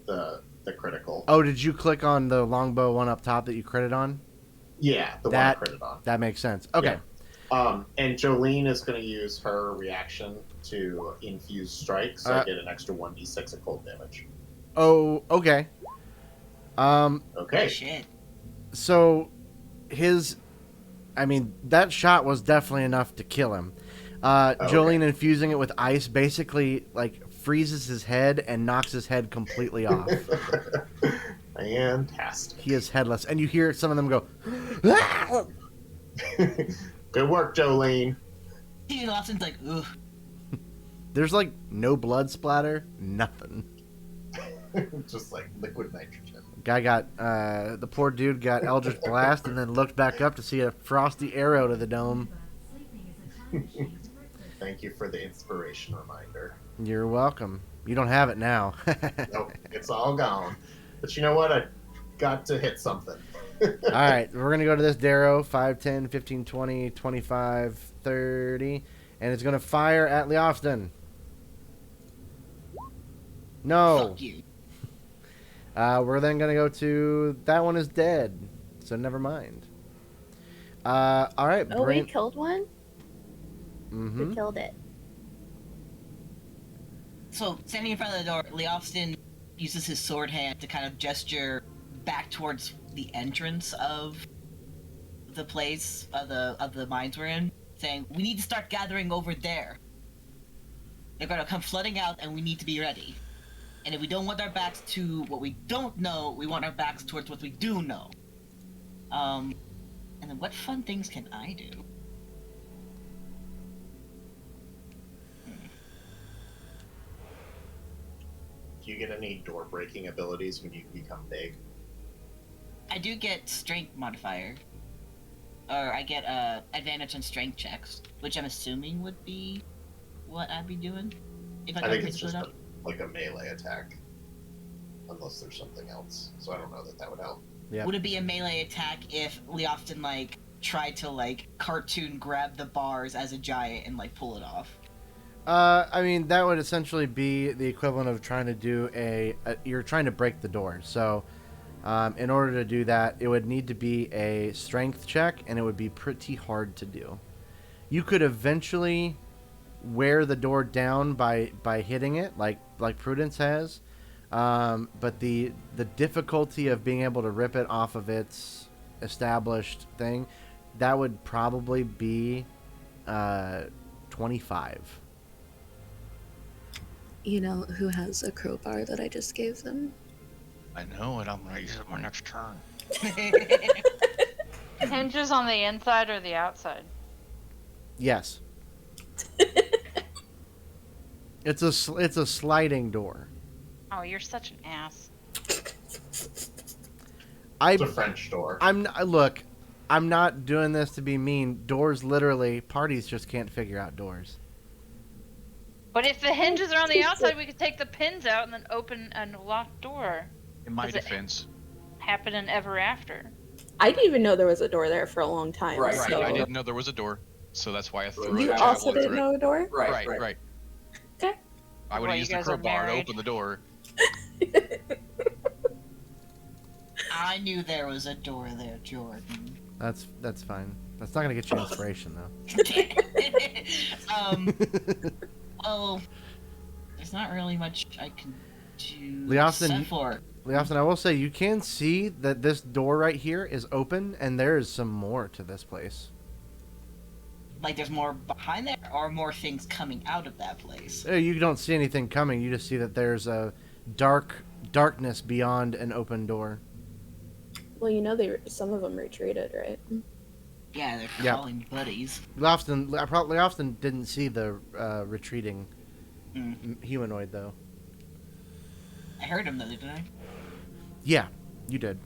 the critical. Oh, did you click on the longbow one up top that you critted on? Yeah, the That- one I critted on. That makes sense. Okay. And Jolene is going to use her reaction to infuse strike, so I get an extra 1d6 of cold damage. Oh, okay. Okay. Shit. So that shot was definitely enough to kill him. Jolene infusing it with ice basically like freezes his head and knocks his head completely off. Fantastic. He is headless, and you hear some of them go. Good work, Jolene. Lawson's like, ugh. There's like no blood splatter, nothing. Just like liquid nitrogen. Guy got the poor dude got Eldritch Blast and then looked back up to see a frosty arrow to the dome. Thank you for the inspiration reminder. You're welcome. You don't have it now. Nope, it's all gone. But you know what? I got to hit something. All right, we're going to go to this Darrow, 5, 10, 15, 20, 25, 30, and it's going to fire at Leofston. No. Fuck you. We're then gonna go to that one is dead, so never mind. All right. Oh, we killed one? Mm-hmm. Who killed it? So, standing in front of the door, Leofston uses his sword hand to kind of gesture back towards the entrance of the place, of the mines we're in, saying, "We need to start gathering over there. They're gonna come flooding out, and we need to be ready. And if we don't want our backs to what we don't know, we want our backs towards what we do know." And then what fun things can I do? Do you get any door breaking abilities when you become big? I do get strength modifier. Or I get advantage on strength checks, which I'm assuming would be what I'd be doing. If I got think it's split just up. like a melee attack. Unless there's something else. So I don't know that would help. Yeah. Would it be a melee attack if Leofton, like, tried to, like, cartoon grab the bars as a giant and, like, pull it off? I mean, that would essentially be the equivalent of trying to do you're trying to break the door. So, in order to do that, it would need to be a strength check, and it would be pretty hard to do. You could eventually wear the door down by hitting it, like Prudence has, but the difficulty of being able to rip it off of its established thing, that would probably be 25. You know who has a crowbar that I just gave them? I know it. I'm gonna use it my next turn. Hinges on the inside or the outside? Yes. It's a sliding door. Oh, you're such an ass. It's a French door. Look, I'm not doing this to be mean. Doors literally, parties just can't figure out doors. But if the hinges are on the outside, we could take the pins out and then open a locked door. In my Does it defense, happen in Ever After? I didn't even know there was a door there for a long time. Right, right? so- I didn't know there was a door, so that's why I threw You a also javelin didn't through know a door? Right. it. Right. Okay. I would Well, have you used the guys are crowbar to married. open the door. I knew there was a door there, Jordan. That's fine. That's not gonna get you inspiration though. Well, there's not really much I can do. Leofston, except for Leofston, I will say you can see that this door right here is open, and there is some more to this place. like there's more behind there, or more things coming out of that place. You don't see anything coming. You just see that there's a darkness beyond an open door. Well, you know some of them retreated, right? Yeah, they're Yeah. calling buddies. Leofston didn't see the retreating humanoid though. I heard him though, didn't I? Yeah, you did.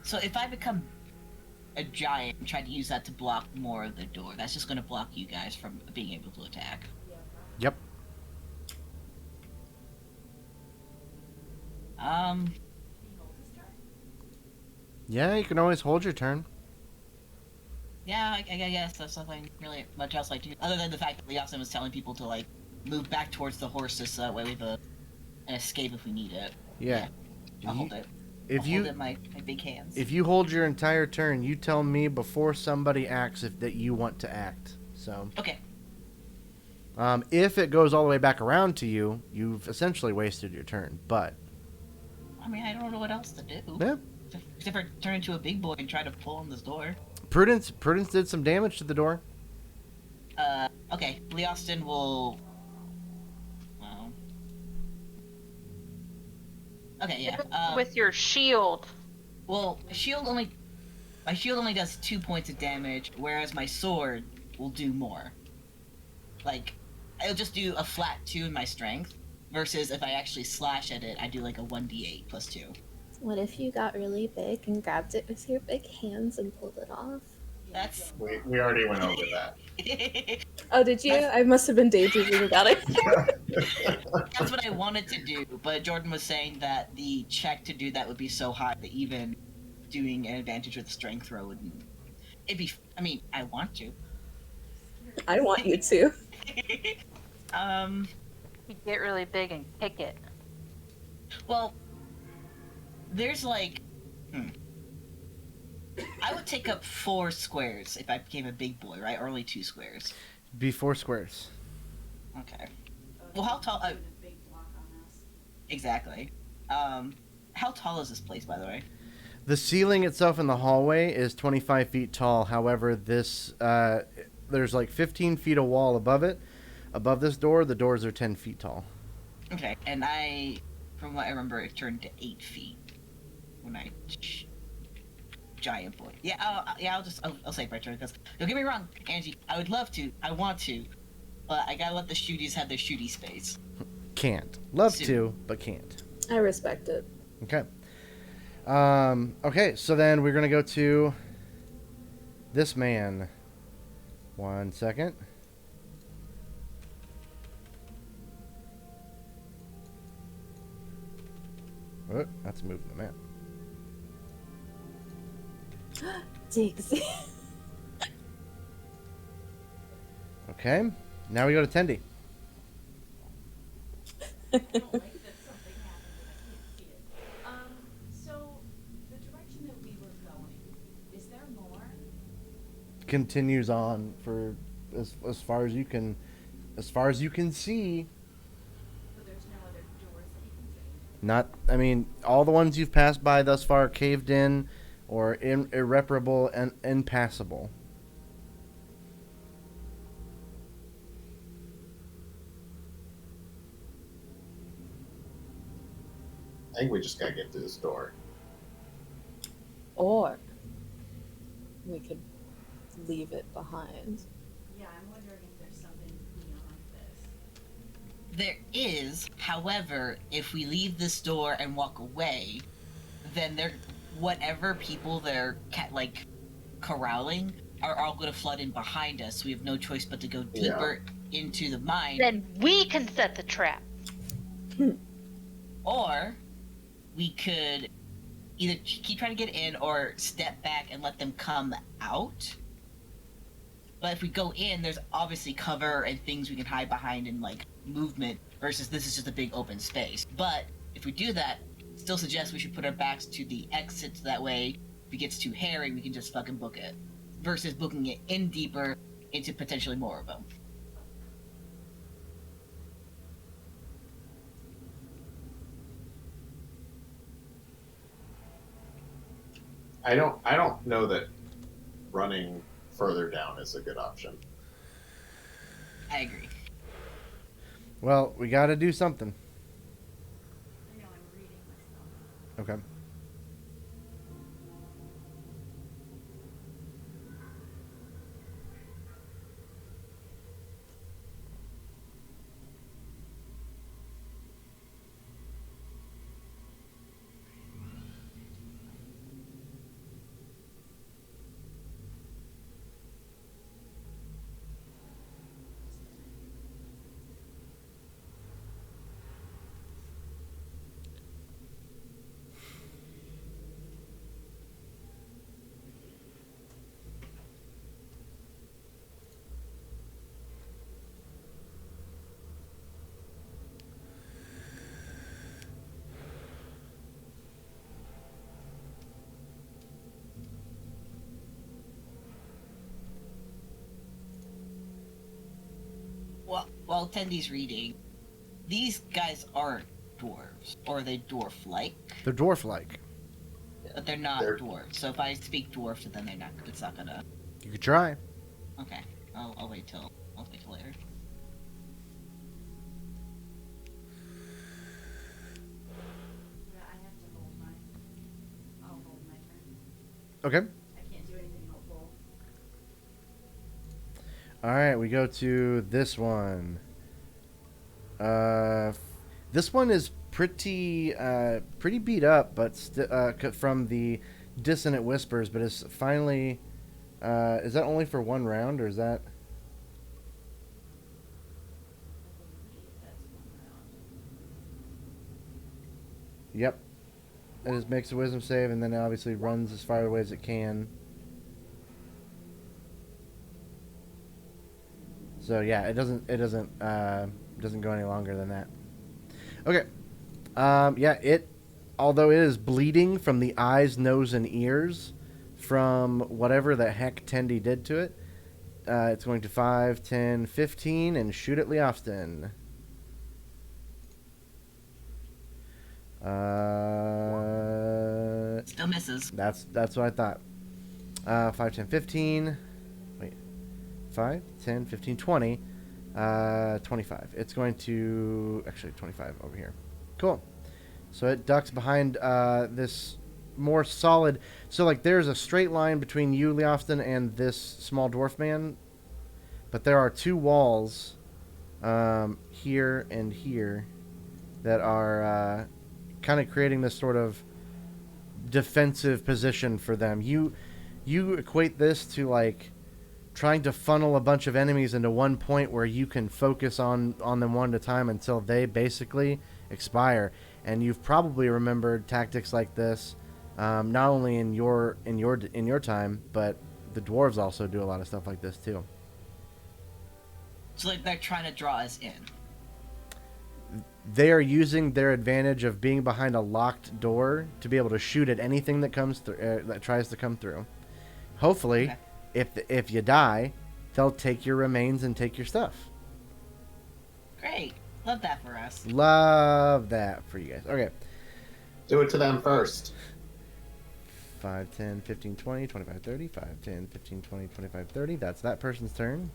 So if I become a giant and try to use that to block more of the door, that's just going to block you guys from being able to attack. Yep. Yeah, you can always hold your turn. Yeah, I guess that's nothing really much else I do, other than the fact that Leofston was telling people to like move back towards the horses so that way we have an escape if we need it. Yeah. I'll hold it. If I'll you hold it in my big hands. if you hold your entire turn, you tell me before somebody acts that you want to act. So. Okay. If it goes all the way back around to you, you've essentially wasted your turn. But I mean, I don't know what else to do. yeah, Except for turn into a big boy and try to pull on this door. Prudence did some damage to the door. Okay. Leofston will. Well. Okay, yeah. With your shield. Well, my shield only does 2 points of damage, whereas my sword will do more. Like, it'll just do a flat 2 in my strength, versus if I actually slash at it, I do like a 1d8 plus 2. What if you got really big and grabbed it with your big hands and pulled it off? That's. We already went over that. Oh, did you? I must have been daydreaming about it. That's what I wanted to do, but Jordan was saying that the check to do that would be so high that even doing an advantage with strength throw wouldn't. It'd be. I mean, I want to. I want you to. You get really big and kick it. Well, there's like. I would take up 4 squares if I became a big boy, right? Or only 2 squares. Be 4 squares. Okay. Well, how tall? A big block on us. Exactly. How tall is this place, by the way? The ceiling itself in the hallway is 25 feet tall. However, this there's like 15 feet of wall above it. Above this door, the doors are 10 feet tall. Okay, and from what I remember, it turned to 8 feet when I giant boy. Yeah, I'll say it by turn because don't get me wrong, Angie. I would love to. I want to, but I gotta let the shooties have their shooty space. Can't. Love Soon. to, but can't. I respect it. Okay. Okay, so then we're gonna go to this man. 1 second. Oh, that's moving the map. Diggs. Okay. Now we go to Tendy. I don't like that something happened and I can't see it. So the direction that we were going, is there more? Continues on for as far as you can see. But there's no other doors that you can see. Not, I mean, all the ones you've passed by thus far caved in or irreparable and impassable. I think we just gotta get through this door. Or we could leave it behind. Yeah, I'm wondering if there's something beyond this. There is, however, if we leave this door and walk away, then whatever people they're corralling are all going to flood in behind us. We have no choice but to go deeper into the mine. Then we can set the trap. Or we could either keep trying to get in or step back and let them come out. But if we go in, there's obviously cover and things we can hide behind and movement versus this is just a big open space. But if we do that, still suggest we should put our backs to the exit so that way if it gets too hairy, we can just fucking book it. Versus booking it in deeper into potentially more of them. I don't know that running further down is a good option. I agree. Well, we got to do something. I know I'm reading myself. Okay. Well, while Tendy's reading, these guys aren't dwarves. Or are they dwarf-like? They're dwarf-like. But they're not They're- dwarves. So if I speak dwarf to them, it's not gonna... You could try. Okay. I'll wait till later. Yeah, I have to hold mine. I'll hold my turn. Okay. I can't do anything helpful. All right, we go to this one. This one is pretty beat up, but from the dissonant whispers, but it's finally Is that only for 1 round, or is that... Yep. It just makes a wisdom save, and then it obviously runs as far away as it can. So yeah, it doesn't go any longer than that. Okay. Yeah, although it is bleeding from the eyes, nose, and ears from whatever the heck Tendy did to it, it's going to 5, 10, 15, and shoot at Leofston. Still misses. That's what I thought. 5, 10, 15. Wait. 5, 10, 15, 20. 25. It's going to... Actually, 25 over here. Cool. So it ducks behind this more solid... So, like, there's a straight line between you, Leofston, and this small dwarf man. But there are 2 walls here and here that are kind of creating this sort of defensive position for them. You equate this to, like, trying to funnel a bunch of enemies into one point where you can focus on them one at a time until they basically expire. And you've probably remembered tactics like this, not only in your time, but the dwarves also do a lot of stuff like this too. So like they're trying to draw us in. They are using their advantage of being behind a locked door to be able to shoot at anything that comes through, that tries to come through. Hopefully, if you die, they'll take your remains and take your stuff. Great. Love that for us. Love that for you guys. Okay. Do it to them first. 5, 10, 15, 20, 25, 30. 5, 10, 15, 20, 25, 30. That's that person's turn.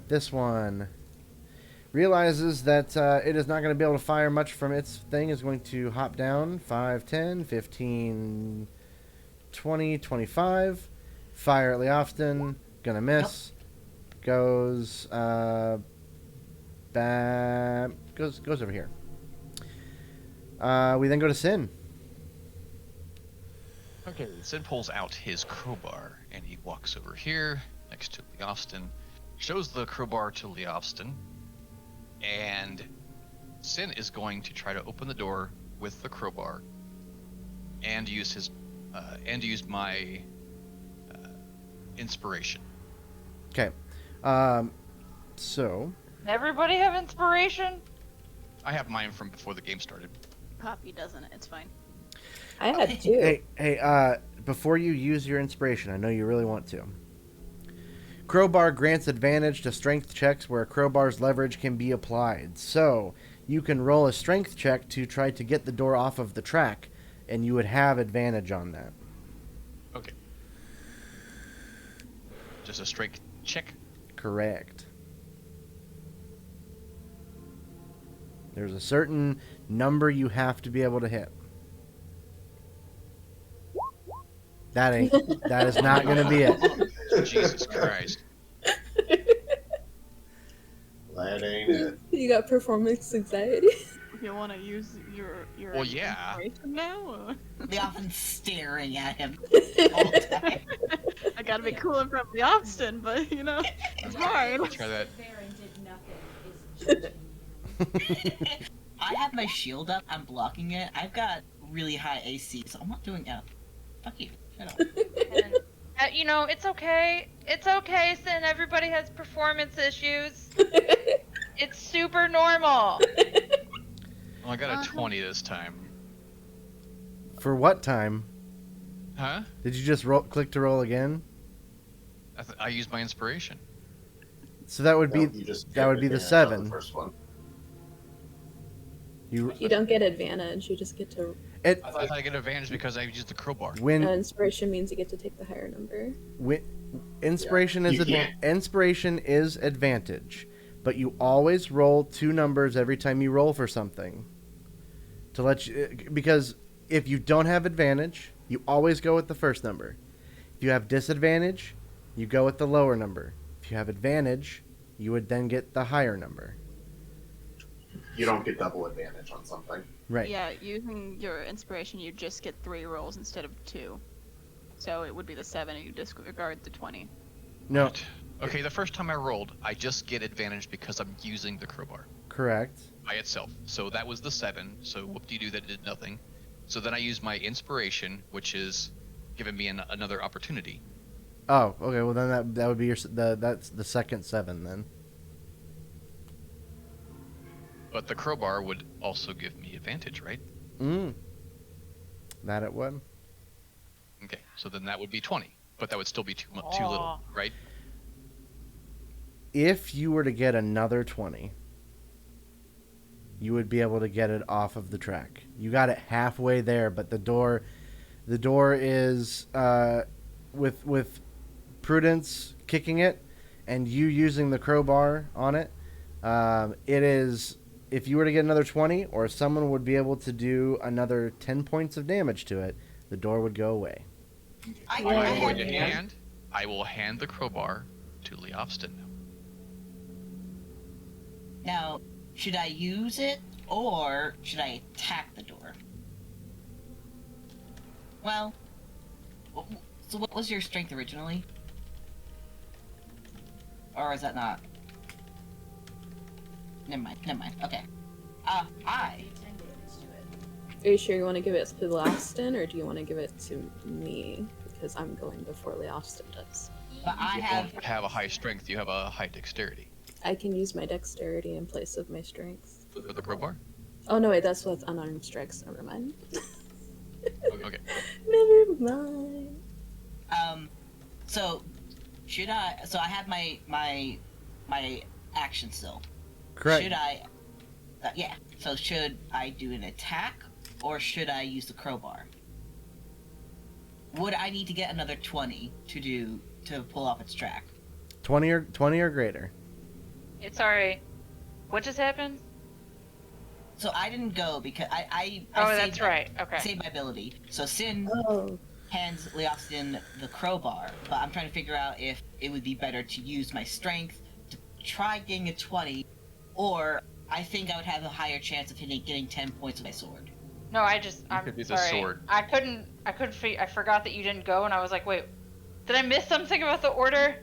This one realizes that it is not going to be able to fire much from its thing. Is going to hop down. 5, 10, 15, 20, 25. Fire at Leofston. Gonna miss. Nope. Goes goes over here. We then go to Sin. Okay, Sin pulls out his crowbar and he walks over here next to Leofston, shows the crowbar to Leofston, and Sin is going to try to open the door with the crowbar and use my inspiration. Okay. So. Everybody have inspiration? I have mine from before the game started. Poppy doesn't. It's fine. I had 2. Hey, before you use your inspiration, I know you really want to. Crowbar grants advantage to strength checks where a crowbar's leverage can be applied. So, you can roll a strength check to try to get the door off of the track, and you would have advantage on that. Okay. Just a strength check? Correct. There's a certain number you have to be able to hit. That is not going to be it. Jesus Christ. That ain't it. You got performance anxiety? You want to use your Well, yeah. inspiration now? They often staring at him all the time. I gotta be cool in front of the Austin, but you know, it's hard. Try that. Baron did nothing is judging you. I have my shield up. I'm blocking it. I've got really high AC, so I'm not doing it. Fuck you. Shut up. And, you know, it's okay. It's okay, Sin. Everybody has performance issues. It's super normal. Well, I got a 20 this time. For what time? Huh? Did you just click to roll again? I used my inspiration. So that would be No, you just that would be get the advantage on 7. The first one. You don't get advantage. You just get to. I thought I get advantage because I used the crowbar. when Inspiration means you get to take the higher number. inspiration Yeah, is you can't- inspiration is advantage, but you always roll 2 numbers every time you roll for something. To let you, because if you don't have advantage, you always go with the first number. If you have disadvantage, you go with the lower number. If you have advantage, you would then get the higher number. you don't get double advantage on something. Right. Yeah, using your inspiration, you just get 3 rolls instead of 2. So it would be the 7, and you disregard the 20. No. What? Okay, the first time I rolled, I just get advantage because I'm using the crowbar Correct. by itself. So that was the 7. So whoop-de-doo, that did nothing. So then I used my inspiration, which is giving me another opportunity. Oh, okay. Well, then that would be that's the second 7 then. But the crowbar would also give me advantage, right? That it would. Okay, so then that would be 20. But that would still be too little, right? If you were to get another 20, you would be able to get it off of the track. You got it halfway there, but the door is with Prudence kicking it and you using the crowbar on it. It is, if you were to get another 20, or someone would be able to do another 10 points of damage to it, the door would go away. I will hand the crowbar to Leofston now. Now, should I use it or should I attack the door? Well, so what was your strength originally? Or is that not? Never mind. Okay. I. Do 10 damage to it. Are you sure you want to give it to Leofston, or do you want to give it to me? Because I'm going before Leofston does. But I You have. don't have a high strength, you have a high dexterity. I can use my dexterity in place of my strength. For the crowbar? Oh no, wait, that's with unarmed strikes. Never mind. Okay. Never mind. So, should I? So I have my action still. Correct. Should I? Yeah. So should I do an attack or should I use the crowbar? Would I need to get another 20 to pull off its track? 20 or greater. It's alright. What just happened? So I didn't go because I Oh, saved that's right. Okay. Saved my ability. So Sin Oh, hands Leofston the crowbar, but I'm trying to figure out if it would be better to use my strength to try getting a 20, or I think I would have a higher chance of getting 10 points with my sword. No, I'm could use a sorry. sword. I forgot that you didn't go, and I was like, wait, did I miss something about the order?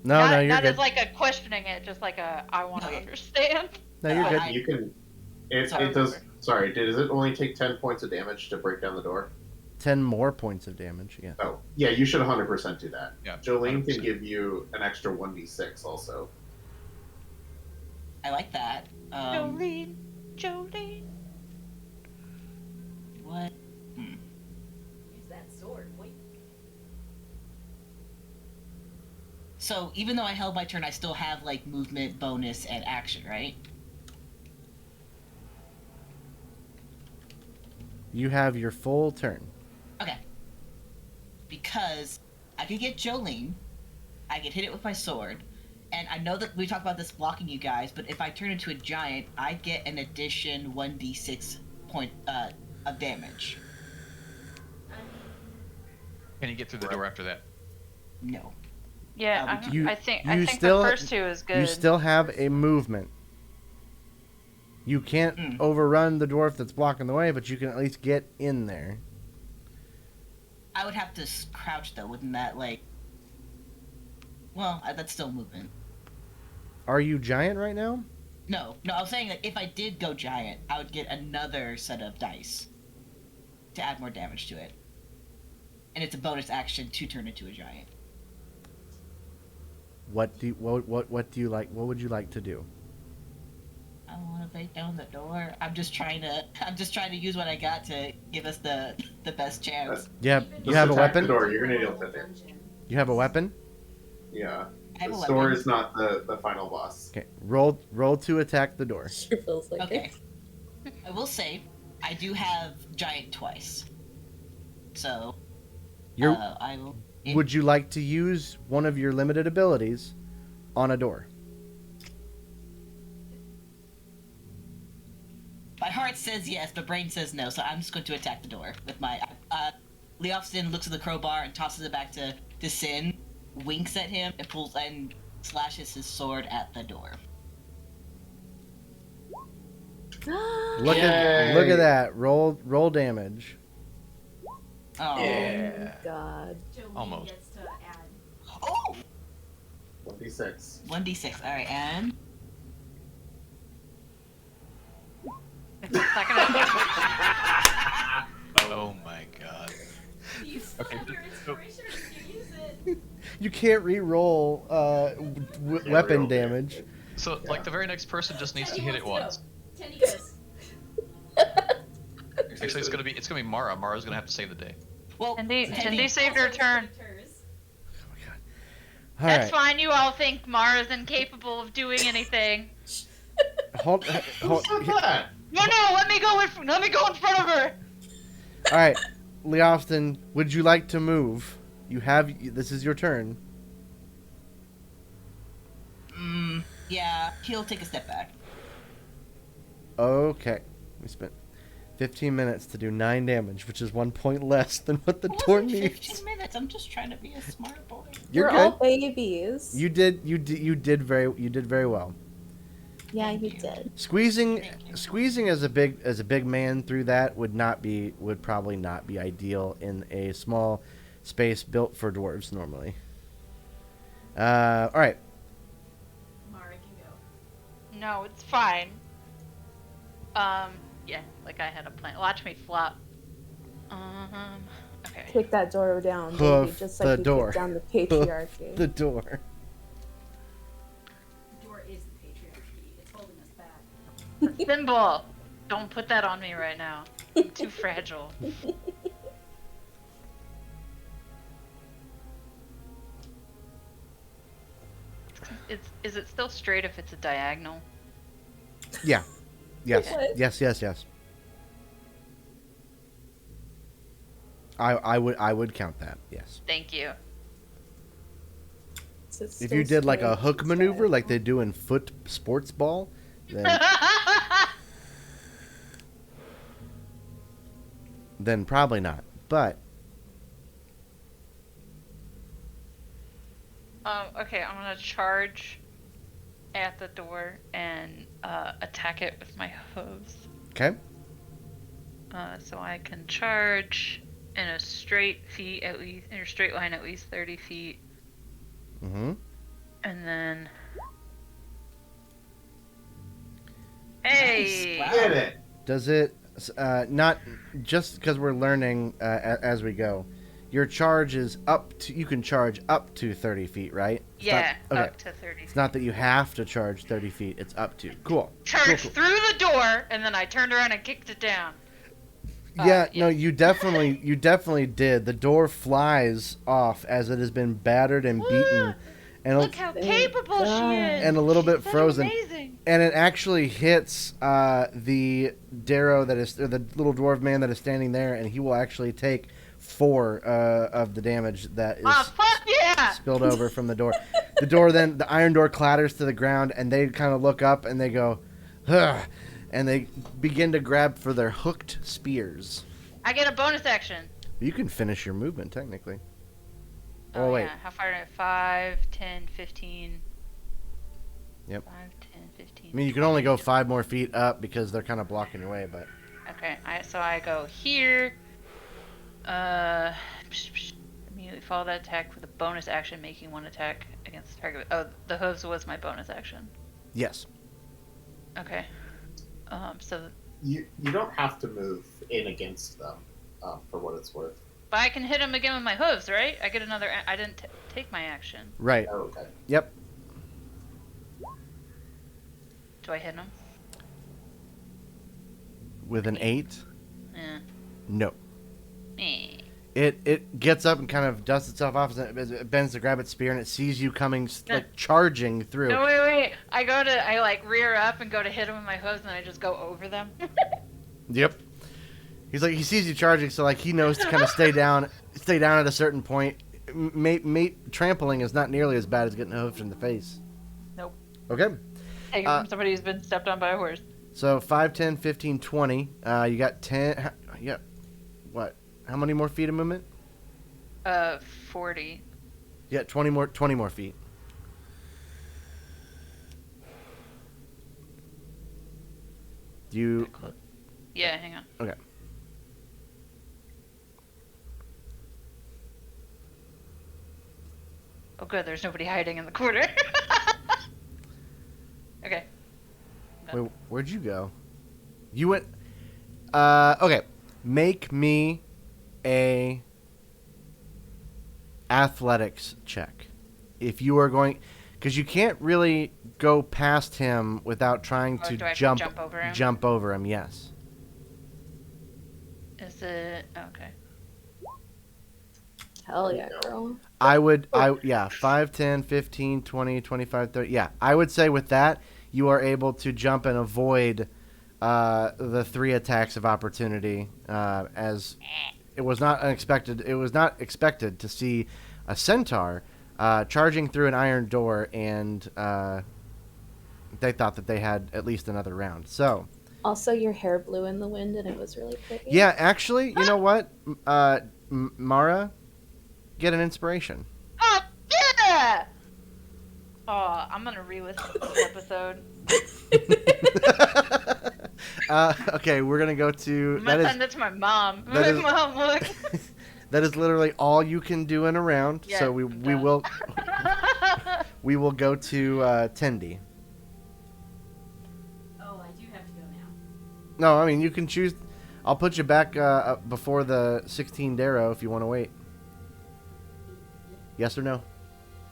No, not, you're not good. as like a questioning it, just like a I want to No. understand. No, you're good. You can. It Sorry. does. Sorry, does it only take 10 points of damage to break down the door? 10 more points of damage. Yeah. Oh, yeah, you should 100% do that. Yeah. Jolene 100%. can give you an extra 1d6 also. I like that. Jolene. What? Use that sword. Wait. So even though I held my turn, I still have like movement, bonus, and action, right? You have your full turn. Okay. Because I could get Jolene, I could hit it with my sword, and I know that we talked about this blocking you guys, but if I turn into a giant, I get an addition 1d6 point of damage. Can you get through the door after that? No. Yeah, You- I think you the still- first two is good. You still have a movement. You can't overrun the dwarf that's blocking the way, but you can at least get in there. I would have to crouch though, wouldn't that like? Well, that's still movement. Are you giant right now? No, I was saying that if I did go giant, I would get another set of dice to add more damage to it, and it's a bonus action to turn into a giant. What do you like? What would you like to do? I want to break down the door. I'm just trying to use what I got to give us the best chance. You have Even you if have a it's attack the weapon? door, you're gonna deal a with it. dungeon. You have a weapon? Yeah. I have The a store weapon. is not the final boss. Okay. Roll to attack the door. sure feels like Okay. it. I will say, I do have giant twice, so You're, I will. would you like to use one of your limited abilities on a door? My heart says yes, but brain says no, so I'm just going to attack the door with my. Leofston looks at the crowbar and tosses it back to Sin, winks at him, and pulls and slashes his sword at the door. Look at that. Roll damage. Oh. Yeah. God. Jolene Almost. gets to add. Oh! 1d6. 1d6. Alright, and. It's not gonna. Oh my god. Do you still Okay, have your so- inspiration or did you use it? You can't re-roll weapon re-roll damage. So, like, the very next person just needs to hit it once. Tenny goes. Actually, it's gonna be Mara. Mara's gonna have to save the day. Well, Cindy saved her Also turn. saved hers. All That's right. fine. You all think Mara's incapable of doing anything. Hold. Who said that? No, let me go in front of her. All right, Leofton, would you like to move? This is your turn. Yeah, he'll take a step back. Okay. We spent 15 minutes to do 9 damage, which is 1 point less than what the door Wasn't needs. 15 minutes. I'm just trying to be a smart boy. You're We're good. all babies. You did very well. Yeah, Thank you you. did. Squeezing as a big man through that would probably not be ideal in a small space built for dwarves normally. All right. Mara can go. No, it's fine. Yeah, like I had a plan. Watch me flop. Okay. Kick that door down, baby, Hoof just the like you door. kicked down the patriarchy. The door. The door is the patriarchy. It's holding us back. Thimble. Don't put that on me right now. I'm too fragile. Is it still straight if it's a diagonal? Yeah. Yes. What? Yes. I would count that. Yes. Thank you. If you did like a hook maneuver, like they do in foot sports ball, then probably not. But Okay, I'm gonna charge at the door and attack it with my hooves. okay. So I can charge in a straight line at least 30 feet, Mm-hmm. and then. Hey! Nice. Get it. Does it not just because we're learning as we go? Your charge is up to. You can charge up to 30 feet, right? It's Yeah, not- okay. up to 30 It's feet. not that you have to charge 30 feet. It's up to. Cool. Charge Cool. through the door, and then I turned around and kicked it down. Yeah, yeah. no, you definitely did. The door flies off as it has been battered and beaten, and Look how Thank capable she God. is! and a little bit That's frozen. amazing! And it actually hits the Darrow that is, or the little dwarf man that is standing there, and he will actually take 4 of the damage that is Oh, fuck yeah! spilled over from the door. The door then, the iron door clatters to the ground, and they kind of look up and they go, ugh, and they begin to grab for their hooked spears. I get a bonus action. You can finish your movement, technically. Oh, Oh, wait. yeah. How far? 5, 10, 15. Yep. 5, 10, 15. I mean, you can only go 5 more feet up because they're kind of blocking your way, but... Okay, so I go here. Immediately follow that attack with a bonus action, making one attack against the target. Oh, the hooves was my bonus action. Yes. Okay. So, You don't have to move in against them, for what it's worth. but I can hit him again with my hooves, right? I get another. I didn't take my action. Right. Oh, okay. Yep. Do I hit him? With an 8? Yeah. No. Eh. It gets up and kind of dusts itself off as it bends to grab its spear, and it sees you coming, like, charging through. No, wait. I like rear up and go to hit him with my hooves, and then I just go over them. Yep. He's like, he sees you charging, so like he knows to kind of stay down at a certain point. Trampling is not nearly as bad as getting hoofed in the face. Nope. Okay. Taking from somebody who's been stepped on by a horse. So 5, 10, 15, 20. You got 10. Yeah. What? How many more feet of movement? 40. You got 20 more feet. Do you? Yeah, hang on. Okay. Oh, good. There's nobody hiding in the corner. Okay. Wait, where'd you go? You went. Okay. Make me a athletics check. If you are going, because you can't really go past him without trying Or to do I have to jump jump over him? Jump over him. Yes. Is it okay? Hell yeah, girl. Yeah, 5, 10, 15, 20, 25, 30. Yeah, I would say with that, you are able to jump and avoid the 3 attacks of opportunity, as it was not unexpected. It was not expected to see a centaur charging through an iron door, and they thought that they had at least another round. So, Also, your hair blew in the wind and it was really pretty. yeah, actually, you know what, Mara, get an inspiration. Oh yeah! Oh, I'm gonna re-listen to this episode. Okay, we're gonna go to I'm gonna send it to my mom. that is- Mom, look. that is literally all you can do in a round. Yeah, so I'm we done. will we will go to Tendi. Oh, I do have to go now. No, I mean you can choose. I'll put you back before the 16 Darrow if you want to wait. Yes or no?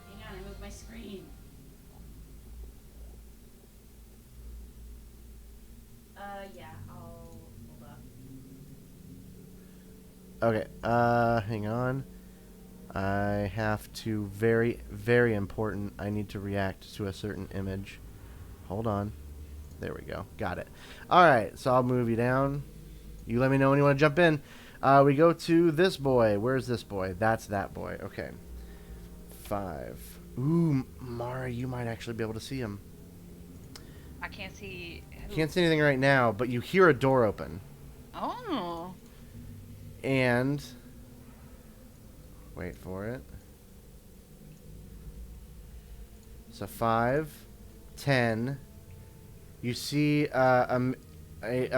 Hang on, I moved my screen. Yeah, I'll hold up. Okay. Hang on. I have to very, very important. I need to react to a certain image. Hold on. There we go. Got it. All right. So I'll move you down. You let me know when you want to jump in. We go to this boy. Where's this boy? That's that boy. Okay. 5. Ooh, Mara, you might actually be able to see him. I can't see. Who. Can't see anything right now, but you hear a door open. Oh. And wait for it. So 5, 10. You see a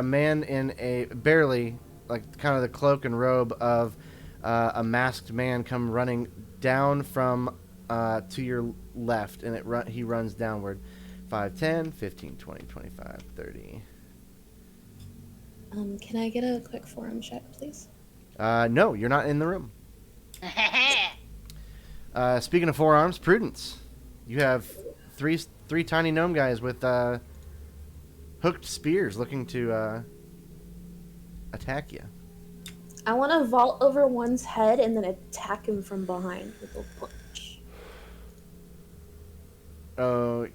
man in a barely, like, kind of the cloak and robe of a masked man come running down from to your left, and he runs downward. 5, 10, 15, 20, 25, 30. Can I get a quick forum check, please? No, you're not in the room. Speaking of forearms, Prudence. You have three tiny gnome guys with hooked spears looking to attack you. I want to vault over one's head and then attack him from behind with a punch. Oh,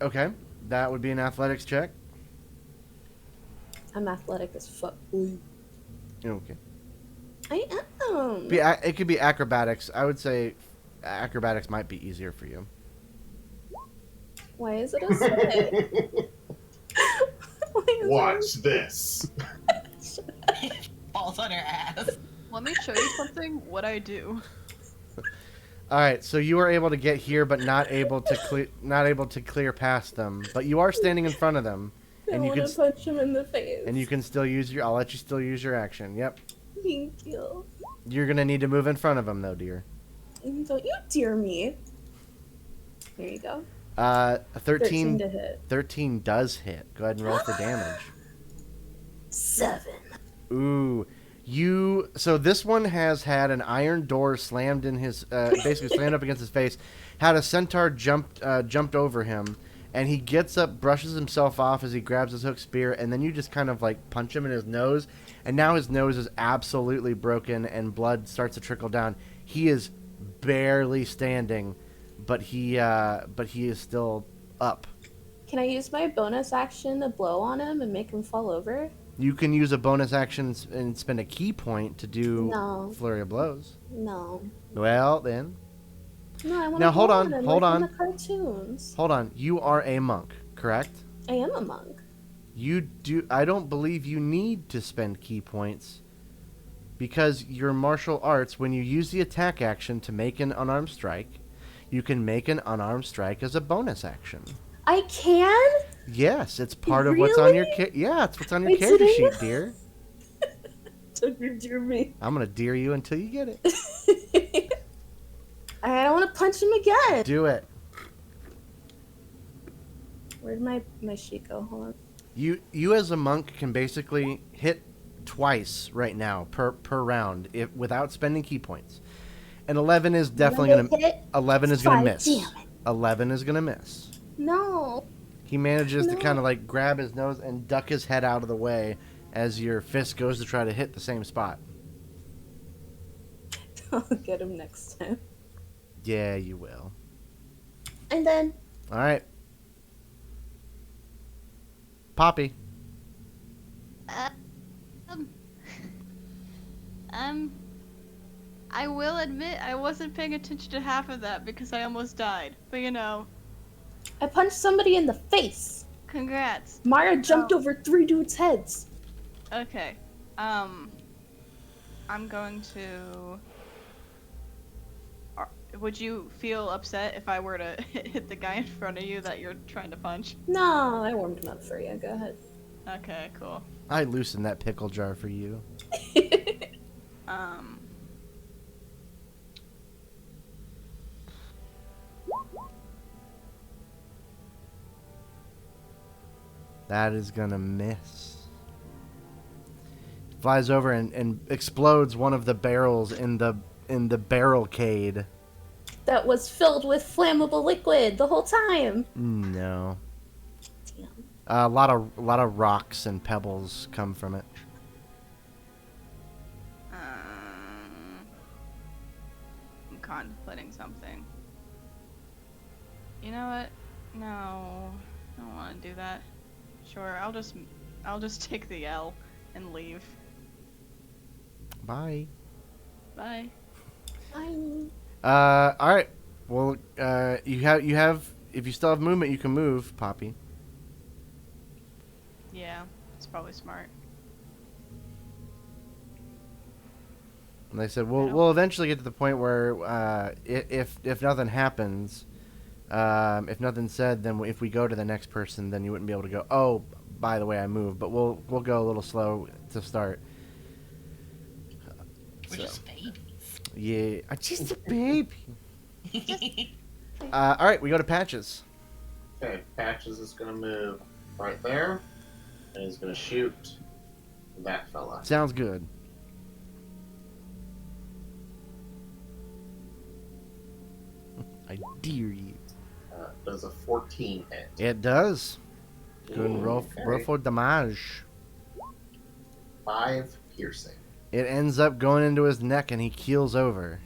okay. That would be an athletics check. I'm athletic as fuck. Ooh. Okay. I am. It could be acrobatics. I would say acrobatics might be easier for you. Why is it a swing? Watch this. Falls on her ass. Let me show you something. What I do. All right, so you are able to get here, but not able to clear past them. But you are standing in front of them, I and you want can to punch him in the face. and you can still use your. I'll let you still use your action. Yep. Thank you. You're gonna need to move in front of them, though, dear. Don't you dare me. There you go. A 13 to hit. 13 does hit. Go ahead and roll for damage. 7. Ooh, so this one has had an iron door slammed in his, basically slammed up against his face. Had a centaur jumped over him, and he gets up, brushes himself off as he grabs his hook spear, and then you just kind of like punch him in his nose, and now his nose is absolutely broken, and blood starts to trickle down. He is barely standing, but he is still up. Can I use my bonus action to blow on him and make him fall over? You can use a bonus action and spend a key point to do No. flurry of blows. No. Well, then. No, I want Now, to hold blow on, him hold like on. in the cartoons. Hold on. You are a monk, correct? I am a monk. I don't believe you need to spend key points because your martial arts, when you use the attack action to make an unarmed strike, you can make an unarmed strike as a bonus action. I can? Yes, it's part of what's on your yeah, it's what's on your Wait, character Citadel? sheet, dear. Don't you dear me. I'm gonna dear you until you get it. I don't want to punch him again. Do it. Where'd my sheet go? Hold on. You as a monk can basically hit twice right now per round without spending key points. And 11 is definitely Let me gonna hit 11 is gonna twice. miss. Damn it. 11 is gonna miss. No. He manages to No. kind of like grab his nose and duck his head out of the way as your fist goes to try to hit the same spot. I'll get him next time. Yeah, you will. And then All right. Poppy. Um, I will admit I wasn't paying attention to half of that because I almost died. But you know, I punched somebody in the face. congrats. Mara jumped over 3 dudes' heads. Okay. I'm going to. Would you feel upset if I were to hit the guy in front of you that you're trying to punch? No, I warmed him up for you. Go ahead. Okay, cool. I loosened that pickle jar for you. Um. That is gonna miss. Flies over and explodes one of the barrels in the barrelcade. That was filled with flammable liquid the whole time. No. Damn. A lot of rocks and pebbles come from it. I'm contemplating something. You know what? No, I don't want to do that. Sure, I'll just take the L and leave. Bye. Bye. All right. Well, you have if you still have movement, you can move, Poppy. Yeah, it's probably smart. And they said we'll eventually get to the point where if nothing happens, if nothing's said, then if we go to the next person, then you wouldn't be able to go, oh, by the way, I moved. But we'll go a little slow to start. We're just babies. Yeah, I'm just a baby. All right, we go to Patches. Okay, Patches is gonna move right there, and he's gonna shoot that fella. Sounds good. I dare you. Does a 14 hit? It does. Good Ooh, roll okay. for damage. 5 piercing. It ends up going into his neck and he keels over.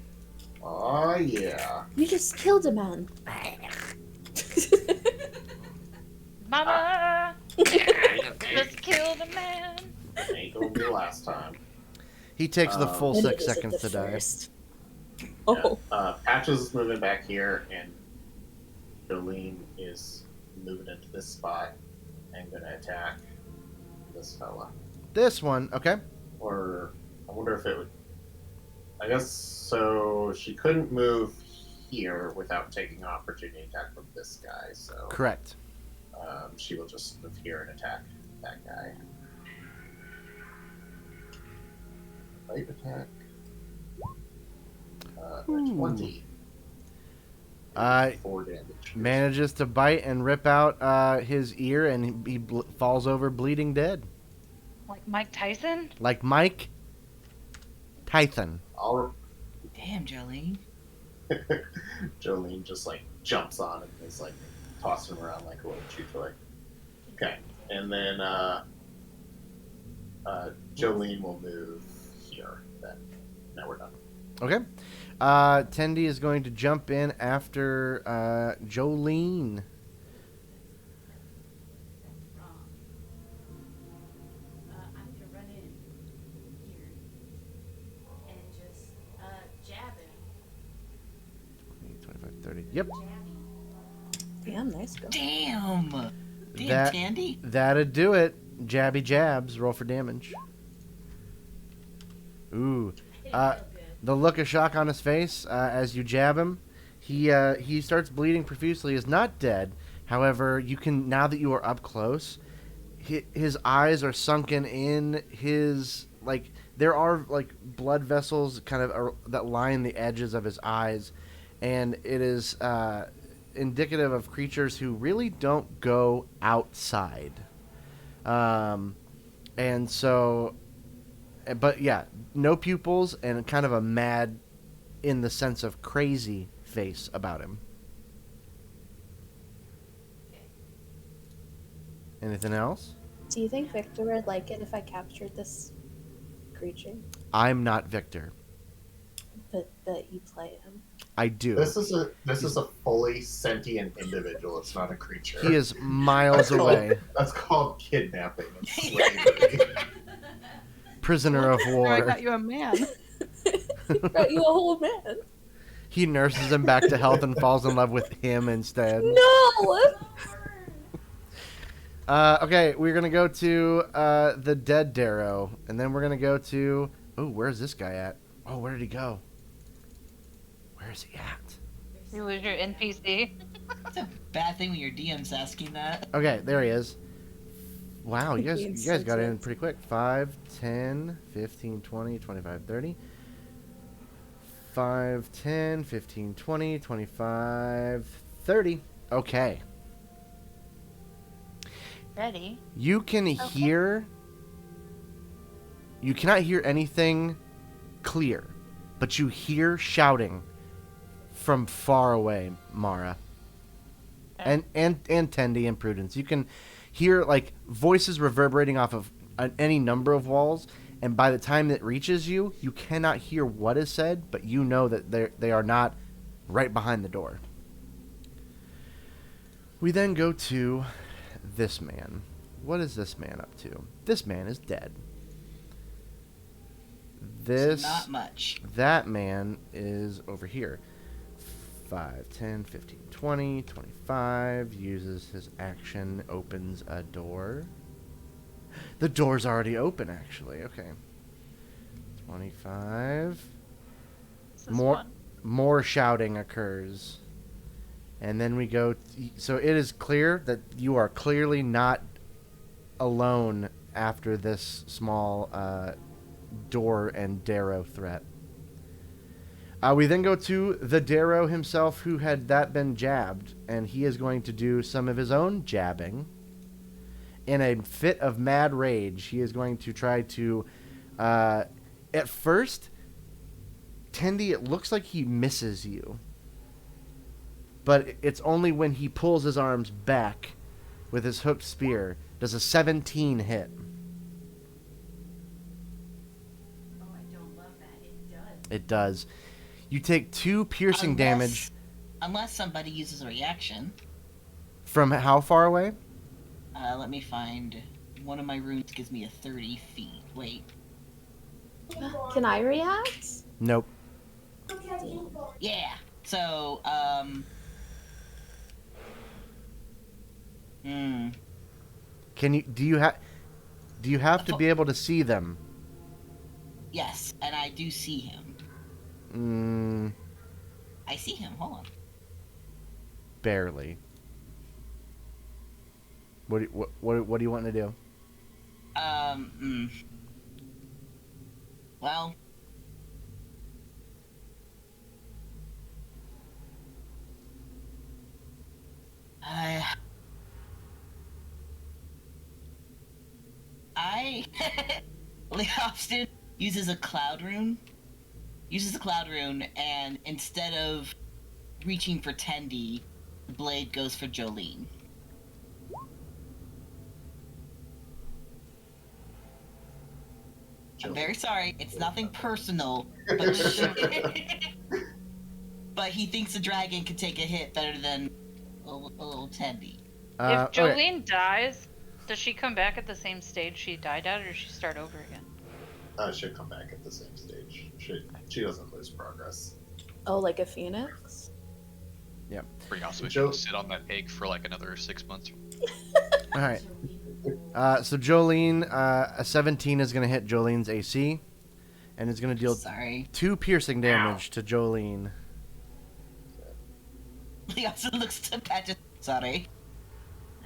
Oh yeah. You just killed a man. Mama, just killed a man. Ain't gonna be last time. He takes the full And 6 it isn't seconds the to die. first. Oh. Patches is moving back here, and Jolene is moving into this spot and gonna attack this fella. This one, okay. Or I wonder if it would. I guess so. She couldn't move here without taking an opportunity attack from this guy. So Correct. she will just move here and attack that guy. Light attack. Ooh. 20. 4 damage. Manages to bite and rip out his ear and he falls over bleeding dead. Like Mike Tyson? Like Mike Tyson. All Damn, Jolene. Jolene just like jumps on him and is like tossing him around like a little chew toy. Okay, and then Jolene will move here. Then now we're done. Okay. Tendi is going to jump in after Jolene. I'm gonna run in here and just jab him. 25, 30. Yep. Damn, nice go. Damn. Damn, That- Tandy. That'd do it. Jabby jabs. Roll for damage. Ooh. The look of shock on his face as you jab him. He starts bleeding profusely. Is not dead. However, you can, now that you are up close, his eyes are sunken in his, like, there are like blood vessels kind of that line the edges of his eyes, and it is indicative of creatures who really don't go outside. And so, but yeah, no pupils and kind of a mad, in the sense of crazy, face about him. Anything else? Do you think Victor would like it if I captured this creature? I'm not Victor. But you play him. I do. This is a fully sentient individual. It's not a creature. He is miles away. That's called kidnapping and slavery. Prisoner of I war. got you a man. Brought you a whole man. He nurses him back to health and falls in love with him instead. No! Okay, we're going to go to the dead Darrow. And then we're going to go to... Oh, where's this guy at? Oh, where did he go? Where is he at? You lose your NPC. It's a bad thing when your DM's asking that. Okay, there he is. Wow, you Being guys got in sentient. pretty quick. 5, 10, 15, 20, 25, 30. 5, 10, 15, 20, 25, 30. Okay. Ready? You can hear... You cannot hear anything clear, but you hear shouting from far away, Mara. And Tendi and Prudence. You can hear like voices reverberating off of any number of walls, and by the time it reaches you, you cannot hear what is said, but you know that they are not right behind the door. We then go to this man. What is this man up to? This man is dead. Not much. That man is over here. 5, 10, 15, 20, 25. Uses his action, opens a door. The door's already open, actually. Okay. 25. This is one. More shouting occurs. And then we go... So it is clear that you are clearly not alone after this small door and Darrow threat. We then go to the Darrow himself, who had that been jabbed, and he is going to do some of his own jabbing. In a fit of mad rage, he is going to try to... at first, Tendi, it looks like he misses you. But it's only when he pulls his arms back with his hooked spear does a 17 hit. Oh, I don't love that. It does. It does. You take 2 piercing damage. Unless somebody uses a reaction. From how far away? Let me find. One of my runes gives me a 30 feet. Wait. Can I react? Nope. Yeah. So, Can you? Do you have to be able to see them? yes, and I do see him. I see him. Hold on. Barely. What do you want to do? Well, Leofston uses a cloud rune. And instead of reaching for Tendi, the blade goes for Jolene. I'm very sorry. It's nothing personal, but he thinks the dragon could take a hit better than a little Tendi. If Jolene dies, does she come back at the same stage she died at, or does she start over again? She'll come back at the same stage. She doesn't lose progress. Oh, like a phoenix? Yep. Pretty awesome. Joe- Sit on that egg for like another 6 months. All right. So Jolene, a 17 is going to hit Jolene's AC, and it's going to deal Sorry. 2 piercing damage to Jolene. He also looks to Patrick. Sorry.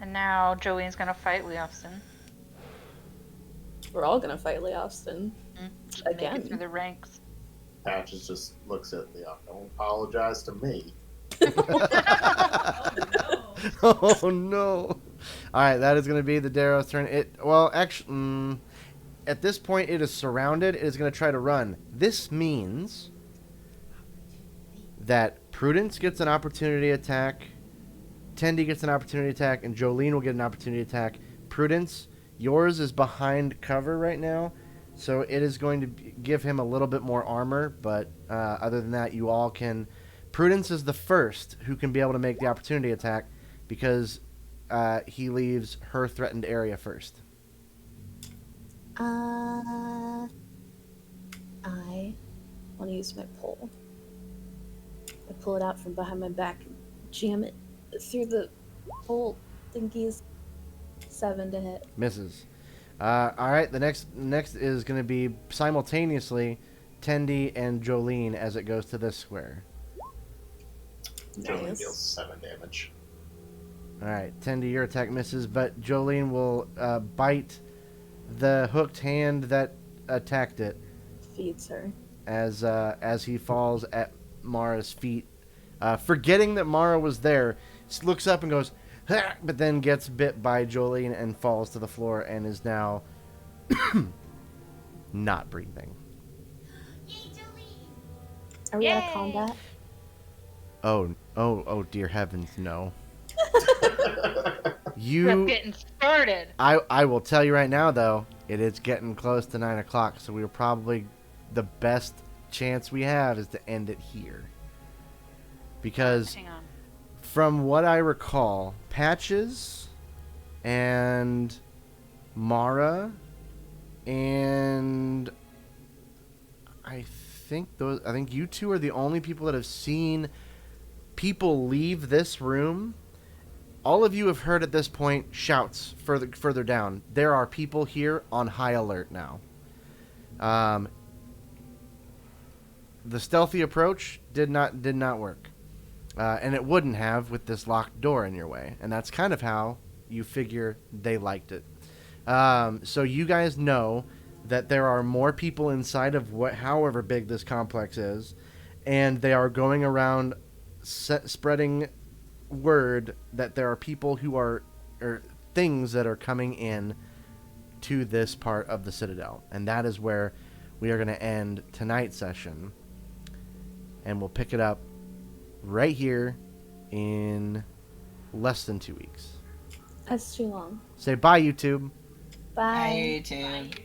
And now Jolene's gonna fight Leofston. We're all gonna fight Leofston. Just make it through Again. the ranks. Patches just looks at Leon. Don't apologize to me. Oh no. Oh no! All right, that is going to be the Darrow's turn. Actually, at this point, it is surrounded. It is going to try to run. This means that Prudence gets an opportunity attack, Tendy gets an opportunity attack, and Jolene will get an opportunity attack. Prudence, yours is behind cover right now, so it is going to give him a little bit more armor. But other than that, you all can. Prudence is the first who can be able to make the opportunity attack because he leaves her threatened area first. I want to use my pole. I pull it out from behind my back and jam it through the pole thingies. 7 to hit. Misses. All right, the next is going to be simultaneously Tendy and Jolene as it goes to this square. Jolene Nice. deals 7 damage. All right, Tendy, your attack misses, but Jolene will bite the hooked hand that attacked it Feeds her. as he falls at Mara's feet, forgetting that Mara was there. Just looks up and goes, "Ha!" But then gets bit by Jolene and falls to the floor and is now not breathing. Are we out of Yay. combat? Oh, dear heavens, no. We're You, getting started. I will tell you right now, though, it is getting close to 9 o'clock, so we're probably, the best chance we have is to end it here. Because Hang on. from what I recall, Patches and Mara and I think you two are the only people that have seen people leave this room. All of you have heard at this point shouts further down. There are people here on high alert now. The stealthy approach did not work. And it wouldn't have with this locked door in your way. And that's kind of how you figure they liked it. So you guys know that there are more people inside of however big this complex is. And they are going around spreading word that there are people or things that are coming in to this part of the Citadel. And that is where we are going to end tonight's session. And we'll pick it up right here in less than 2 weeks. That's too long. Say bye, YouTube. Bye. Hi, YouTube.